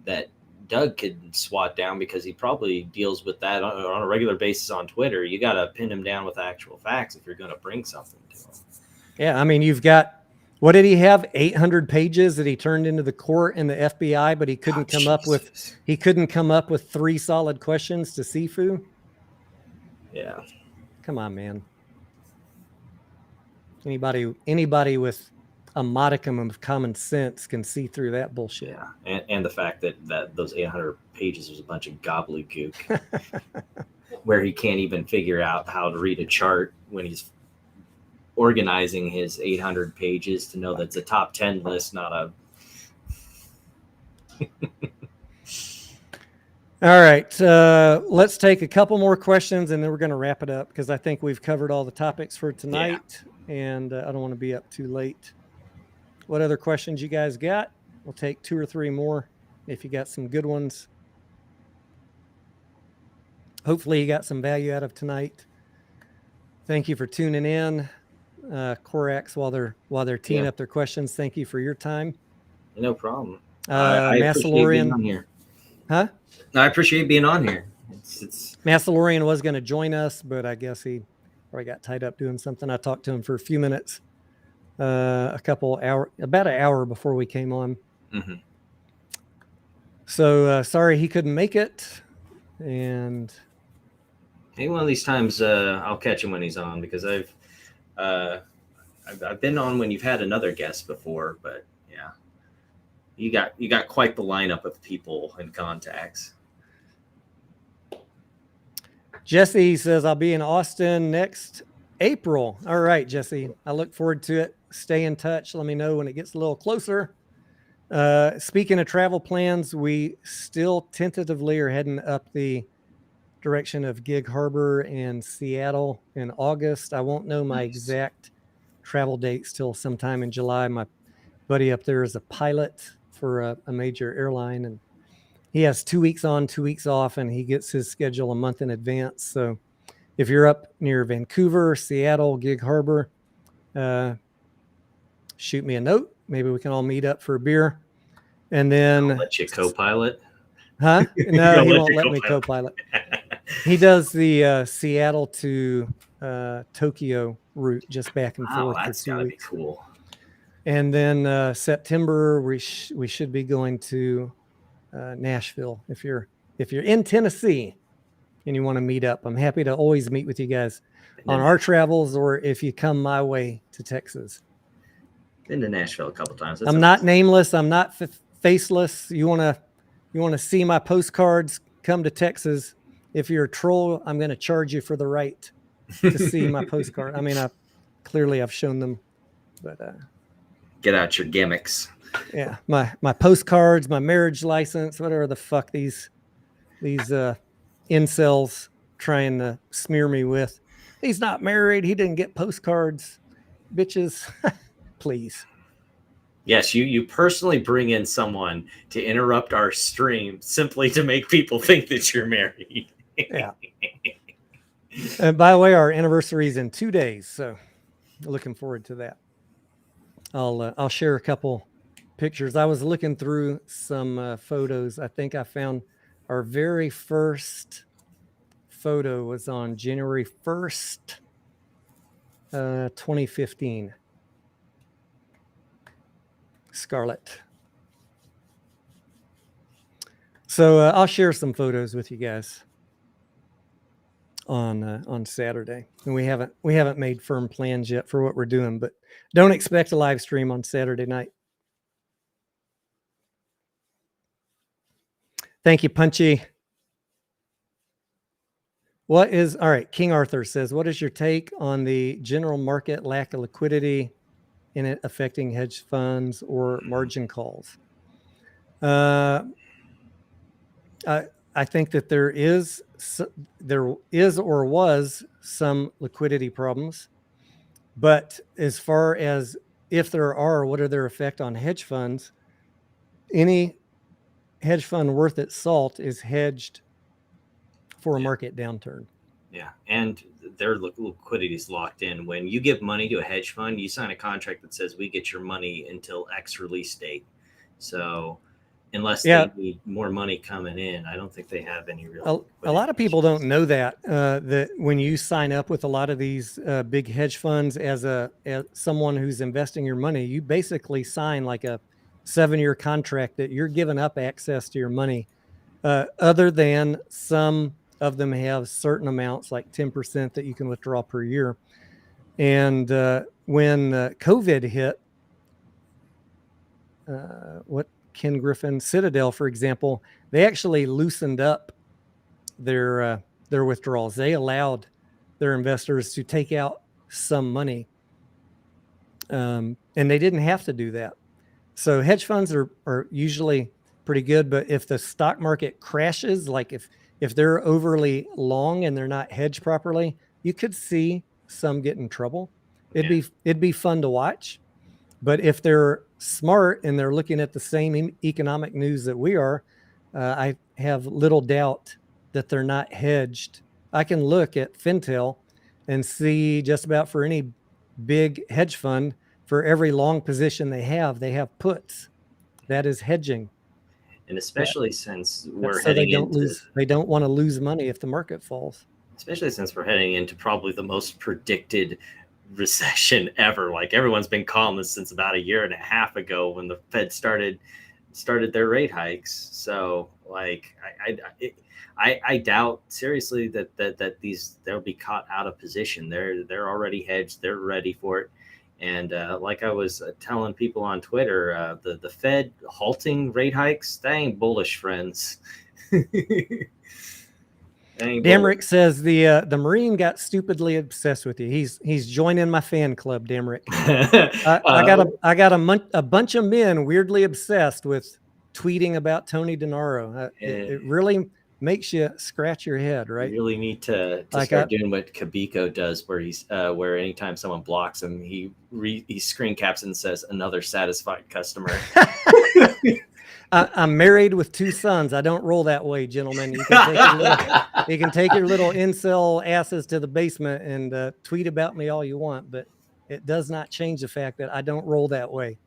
that Doug could swat down because he probably deals with that on a regular basis on Twitter. You got to pin him down with actual facts if you're going to bring something to him. Yeah, I mean, you've got, what did he have? 800 pages that he turned into the court and the FBI, but he couldn't come up with 3 solid questions to Sifu. Yeah. Come on, man. Anybody with a modicum of common sense can see through that bullshit. Yeah, and the fact that those 800 pages was a bunch of gobbledygook, where he can't even figure out how to read a chart when he's organizing his 800 pages to know that's a top 10 list, not a... All right, let's take a couple more questions and then we're going to wrap it up because I think we've covered all the topics for tonight, and I don't want to be up too late. What other questions you guys got? We'll take 2 or 3 more if you got some good ones. Hopefully you got some value out of tonight. Thank you for tuning in. Corax, while they're teeing up their questions, thank you for your time. No problem. I appreciate being on here. Huh? No, I appreciate being on here. Massalorian was going to join us, but I guess he probably got tied up doing something. I talked to him for a few minutes, about an hour before we came on. Mm-hmm. So sorry he couldn't make it. And maybe one of these times I'll catch him when he's on, because I've been on when you've had another guest before, but yeah, you got quite the lineup of people and contacts. Jesse says, I'll be in Austin next April. All right, Jesse, I look forward to it. Stay in touch. Let me know when it gets a little closer. Speaking of travel plans, we still tentatively are heading up the direction of Gig Harbor and Seattle in August. I won't know my exact travel dates till sometime in July. My buddy up there is a pilot for a major airline, and he has 2 weeks on, 2 weeks off, and he gets his schedule a month in advance. So if you're up near Vancouver, Seattle, Gig Harbor, shoot me a note. Maybe we can all meet up for a beer. And then... I'll let you co-pilot? Huh? No, he won't let me co-pilot. He does the Seattle to Tokyo route, just back and forth for 2 weeks. That's gotta be cool. And then September, we should be going to Nashville. If you're in Tennessee and you want to meet up, I'm happy to always meet with you guys on our travels, or if you come my way to Texas. Been to Nashville a couple times. I'm not nameless. I'm not faceless. You want to see my postcards? Come to Texas. If you're a troll, I'm going to charge you for the right to see my postcard. I mean, I've shown them, but get out your gimmicks. Yeah, my postcards, my marriage license, whatever the fuck these incels trying to smear me with. He's not married. He didn't get postcards. Bitches, please. Yes, you personally bring in someone to interrupt our stream simply to make people think that you're married. Yeah. And by the way, our anniversary is in 2 days, so looking forward to that. I'll share a couple pictures. I was looking through some photos. I think I found our very first photo was on January 1st, 2015. Scarlett. So I'll share some photos with you guys on Saturday. And we haven't made firm plans yet for what we're doing, but don't expect a live stream on Saturday night. Thank you, Punchy. All right, King Arthur says, what is your take on the general market lack of liquidity in it affecting hedge funds or margin calls. I think that there is or was some liquidity problems, but as far as if there are, what are their effect on hedge funds? Any hedge fund worth its salt is hedged for a market downturn. Yeah, and their liquidity is locked in. When you give money to a hedge fund, you sign a contract that says we get your money until X release date. So unless they need more money coming in, I don't think they have any real. A lot of people don't know that that when you sign up with a lot of these big hedge funds as someone who's investing your money, you basically sign like a 7-year contract that you're giving up access to your money. Other than some of them have certain amounts, like 10% that you can withdraw per year. And when COVID hit, Ken Griffin, Citadel, for example, they actually loosened up their withdrawals. They allowed their investors to take out some money, and they didn't have to do that. So hedge funds are usually pretty good, but if the stock market crashes, like if they're overly long and they're not hedged properly, you could see some get in trouble. It'd be fun to watch. But if they're smart and they're looking at the same economic news that we are, I have little doubt that they're not hedged. I can look at Fintel and see just about for any big hedge fund, for every long position they have puts. That is hedging. And especially since we're so heading they don't want to lose money if the market falls. Especially since we're heading into probably the most predicted recession ever. Like everyone's been calling this since about a year and a half ago when the Fed started their rate hikes. So like I doubt seriously that they'll be caught out of position. They're already hedged. They're ready for it. And like I was telling people on Twitter, the Fed halting rate hikes, that ain't bullish, friends. Damrick says the Marine got stupidly obsessed with you. He's joining my fan club, Damrick. I got a bunch of men weirdly obsessed with tweeting about Tony Denaro. It really makes you scratch your head, right? You really need to start doing what Kabiko does, where he's where anytime someone blocks him, he screen caps and says another satisfied customer. I'm married with 2 sons. I don't roll that way, gentlemen. You can take your little incel asses to the basement and tweet about me all you want, but it does not change the fact that I don't roll that way.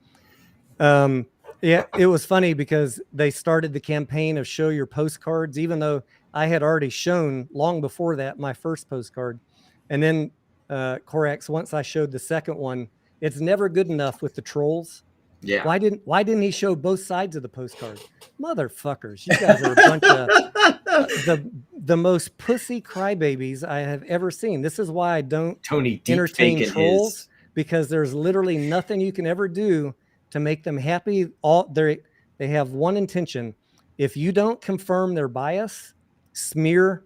Yeah, it was funny because they started the campaign of show your postcards, even though I had already shown long before that my first postcard. And then Corax, once I showed the second one, it's never good enough with the trolls. Yeah. Why didn't he show both sides of the postcard? Motherfuckers, you guys are a bunch of the most pussy crybabies I have ever seen. This is why I don't entertain trolls, because there's literally nothing you can ever do to make them happy. They have one intention. If you don't confirm their bias, smear,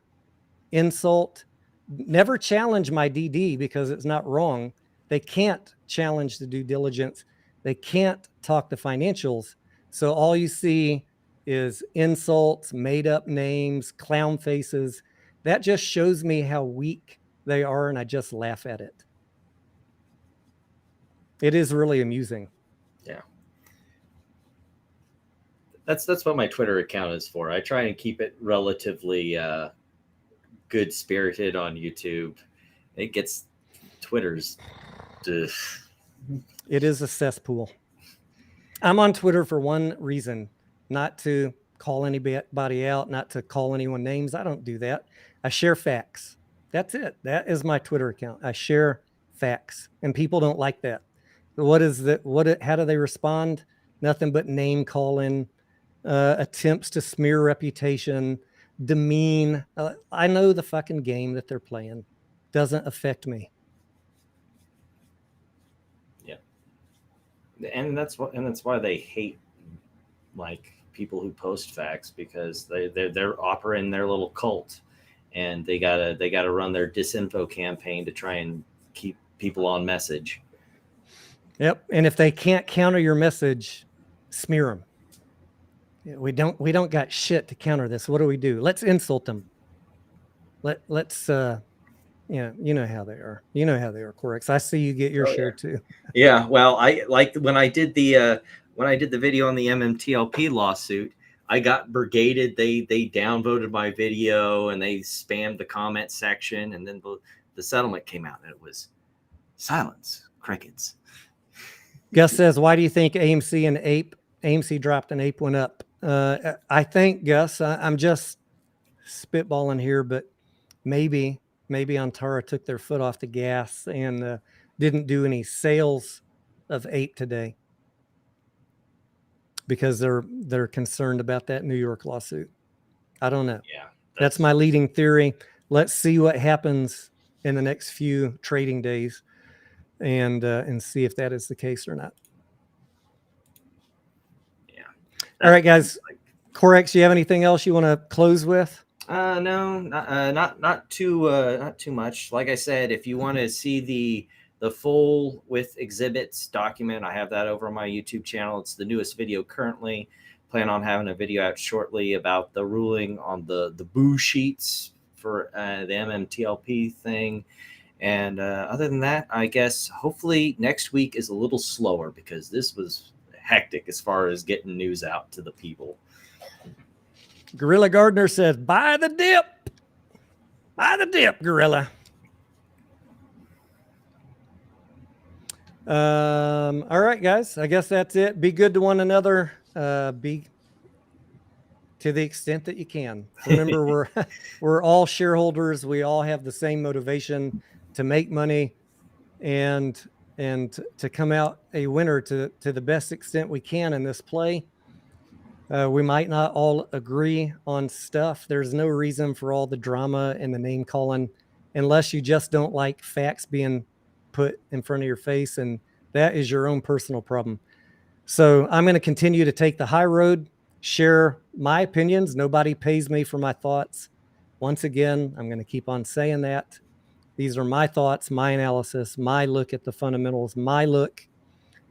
insult, never challenge my DD because it's not wrong. They can't challenge the due diligence. They can't talk the financials. So all you see is insults, made up names, clown faces. That just shows me how weak they are, and I just laugh at it. It is really amusing. Yeah. That's what my Twitter account is for. I try and keep it relatively good spirited on YouTube. It gets Twitter's. It is a cesspool. I'm on Twitter for one reason, not to call anybody out, not to call anyone names. I don't do that. I share facts. That's it. That is my Twitter account. I share facts, and people don't like that. How do they respond? Nothing but name calling, attempts to smear reputation, demean. I know the fucking game that they're playing. Doesn't affect me. And that's why they hate like people who post facts, because they're operating their little cult, and they gotta run their disinfo campaign to try and keep people on message. Yep. And if they can't counter your message, smear them. We don't got shit to counter this. What do? Let's insult them. Let's you know how they are. You know how they are, Corex. I see you get your share too. Yeah, well, I like when I did the video on the MMTLP lawsuit, I got brigaded. They downvoted my video and they spammed the comment section, and then the settlement came out and it was silence, crickets. Gus says, why do you think AMC and AMC dropped and APE went up? I think, Gus, I'm just spitballing here, but maybe Antara took their foot off the gas and didn't do any sales of APE today because they're concerned about that New York lawsuit. I don't know. Yeah, that's my leading theory. Let's see what happens in the next few trading days and see if that is the case or not. Yeah. All right, guys. Corex, you have anything else you want to close with? No, not too much. Like I said, if you want to see the full with exhibits document, I have that over on my YouTube channel. It's the newest video currently. Plan on having a video out shortly about the ruling on the boo sheets for the MMTLP thing. And other than that, I guess hopefully next week is a little slower because this was hectic as far as getting news out to the people. Gorilla Gardner says, buy the dip. Buy the dip, Gorilla. All right, guys. I guess that's it. Be good to one another. Be to the extent that you can. Remember, we're all shareholders. We all have the same motivation to make money and to come out a winner to the best extent we can in this play. We might not all agree on stuff. There's no reason for all the drama and the name calling unless you just don't like facts being put in front of your face, and that is your own personal problem. So I'm going to continue to take the high road, share my opinions. Nobody pays me for my thoughts. Once again, I'm going to keep on saying that. These are my thoughts, my analysis, my look at the fundamentals, my look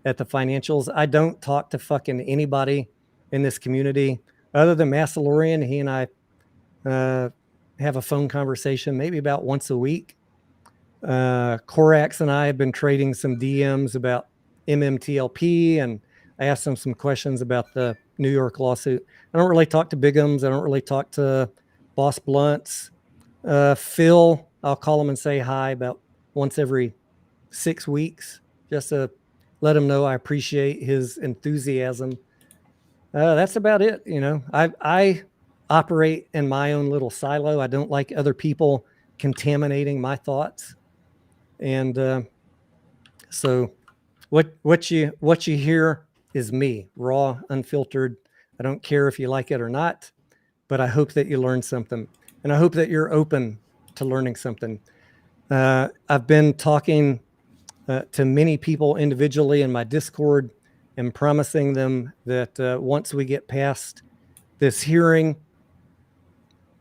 at the financials. I don't talk to fucking anybody in this community other than Massalorian. He and I have a phone conversation maybe about once a week. Corax and I have been trading some DMs about MMTLP, and I asked him some questions about the New York lawsuit. I don't really talk to Bigums. I don't really talk to Boss Blunts. Phil, I'll call him and say hi about once every 6 weeks, just to let him know I appreciate his enthusiasm. That's about it. You know, I operate in my own little silo. I don't like other people contaminating my thoughts. And so what you hear is me, raw, unfiltered. I don't care if you like it or not, but I hope that you learn something, and I hope that you're open to learning something. I've been talking to many people individually in my Discord and promising them that once we get past this hearing,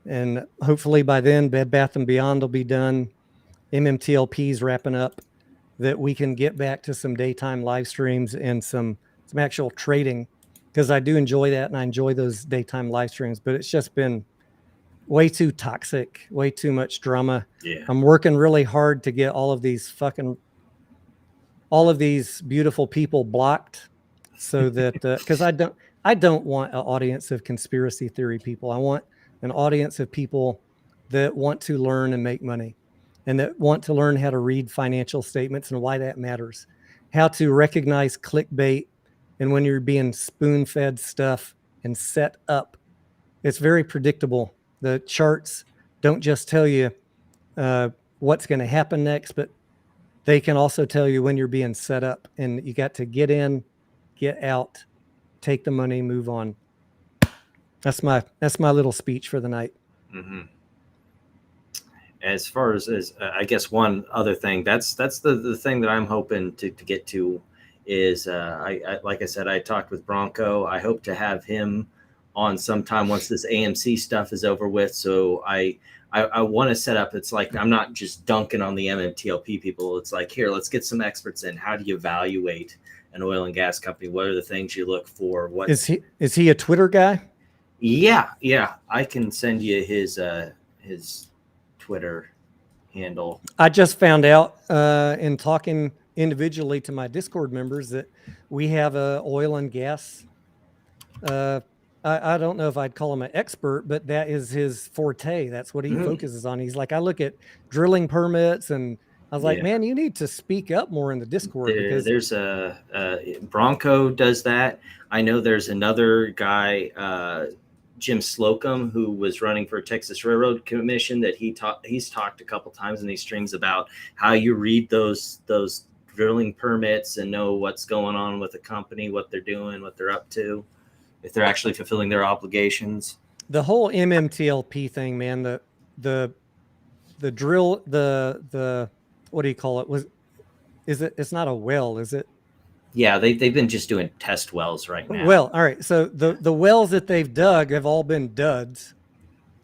and hopefully by then Bed Bath & Beyond will be done, MMTLP's wrapping up, that we can get back to some daytime live streams and some actual trading, because I do enjoy that and I enjoy those daytime live streams, but it's just been way too toxic, way too much drama. Yeah. I'm working really hard to get all of these beautiful people blocked, so that because I don't want an audience of conspiracy theory people. I want an audience of people that want to learn and make money, and that want to learn how to read financial statements and why that matters, how to recognize clickbait, and when you're being spoon-fed stuff and set up. It's very predictable. The charts don't just tell you what's going to happen next, but they can also tell you when you're being set up, and you got to get in, get out, take the money, move on. That's my little speech for the night. Mm-hmm. As far as I guess one other thing, that's the thing that I'm hoping to get to is I like I said, I talked with Bronco. I hope to have him on sometime once this AMC stuff is over with. So I want to set up. It's like I'm not just dunking on the MMTLP people. It's like, here, let's get some experts in. How do you evaluate an oil and gas company? What are the things you look for? What Is he a Twitter guy? Yeah. I can send you his Twitter handle. I just found out in talking individually to my Discord members that we have a oil and gas. I don't know if I'd call him an expert, but that is his forte. That's what he focuses on. He's like, I look at drilling permits, and I was like, man, you need to speak up more in the Discord. Because there's a Bronco does that. I know there's another guy, Jim Slocum, who was running for Texas Railroad Commission, that he's talked a couple times in these strings about how you read those drilling permits and know what's going on with the company, what they're doing, what they're up to, if they're actually fulfilling their obligations. The whole MMTLP thing, man, the drill, the what do you call it? It's not a well, is it? Yeah, they've been just doing test wells right now. Well, all right. So the wells that they've dug have all been duds,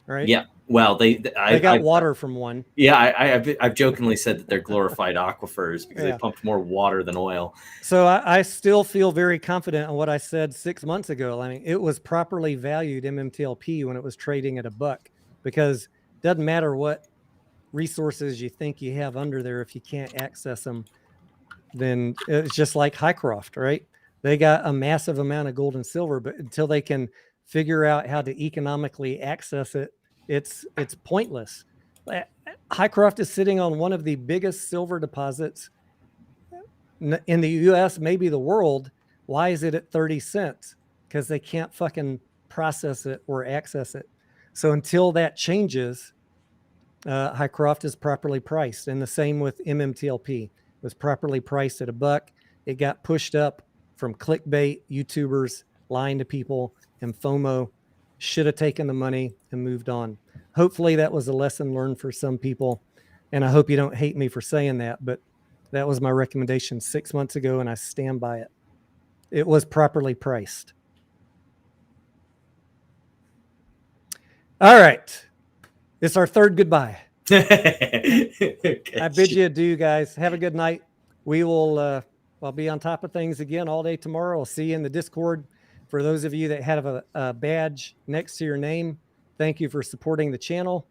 right? Yeah. Well, they got water from one. Yeah, I've jokingly said that they're glorified aquifers because they pumped more water than oil. So I still feel very confident on what I said 6 months ago. I mean, it was properly valued MMTLP when it was trading at $1, because it doesn't matter what resources you think you have under there. If you can't access them, then it's just like Highcroft, right? They got a massive amount of gold and silver, but until they can figure out how to economically access it, it's pointless. Highcroft is sitting on one of the biggest silver deposits in the US, maybe the world. Why is it at 30 cents? Because they can't fucking process it or access it. So until that changes, Highcroft is properly priced. And the same with MMTLP. It was properly priced at $1. It got pushed up from clickbait, YouTubers lying to people, and FOMO. Should have taken the money and moved on. Hopefully that was a lesson learned for some people. And I hope you don't hate me for saying that, but that was my recommendation 6 months ago, and I stand by it. It was properly priced. All right. It's our third goodbye. I bid you adieu, guys. Have a good night. We will I'll be on top of things again all day tomorrow. I'll see you in the Discord. For those of you that have a badge next to your name, thank you for supporting the channel.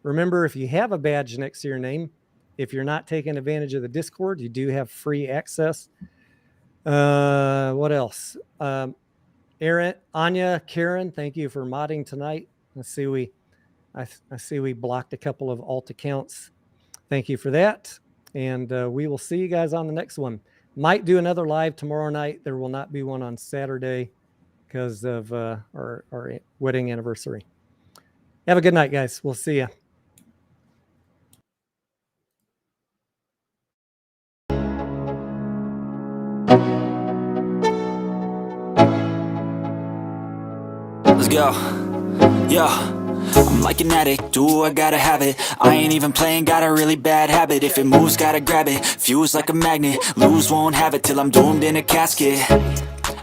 Remember, if you have a badge next to your name, if you're not taking advantage of the Discord, you do have free access. What else? Aaron, Anya, Karen, thank you for modding tonight. I see we blocked a couple of alt accounts. Thank you for that. And we will see you guys on the next one. Might do another live tomorrow night. There will not be one on Saturday because of our wedding anniversary. Have a good night, guys. We'll see you. Let's go. Yo, I'm like an addict, I gotta have it. I ain't even playing, got a really bad habit. If it moves, gotta grab it, fuse like a magnet. Lose, won't have it till I'm doomed in a casket.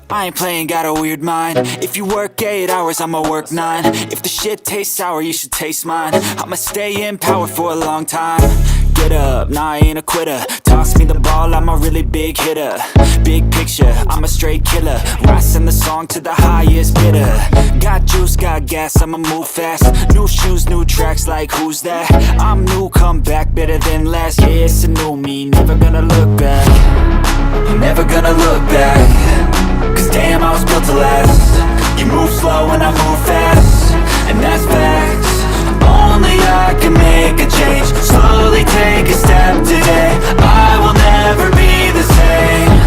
I ain't playing, got a weird mind. If you work 8 hours, I'ma work 9. If the shit tastes sour, you should taste mine. I'ma stay in power for a long time. Get up, nah, I ain't a quitter. Toss me the ball, I'm a really big hitter. Big picture, I'm a straight killer. Rising the song to the highest bidder. Got juice, got gas, I'ma move fast. New shoes, new tracks, like who's that? I'm new, come back, better than last. Yeah, it's a new me, never gonna look back. Never gonna look back. Cause damn, I was built to last. You move slow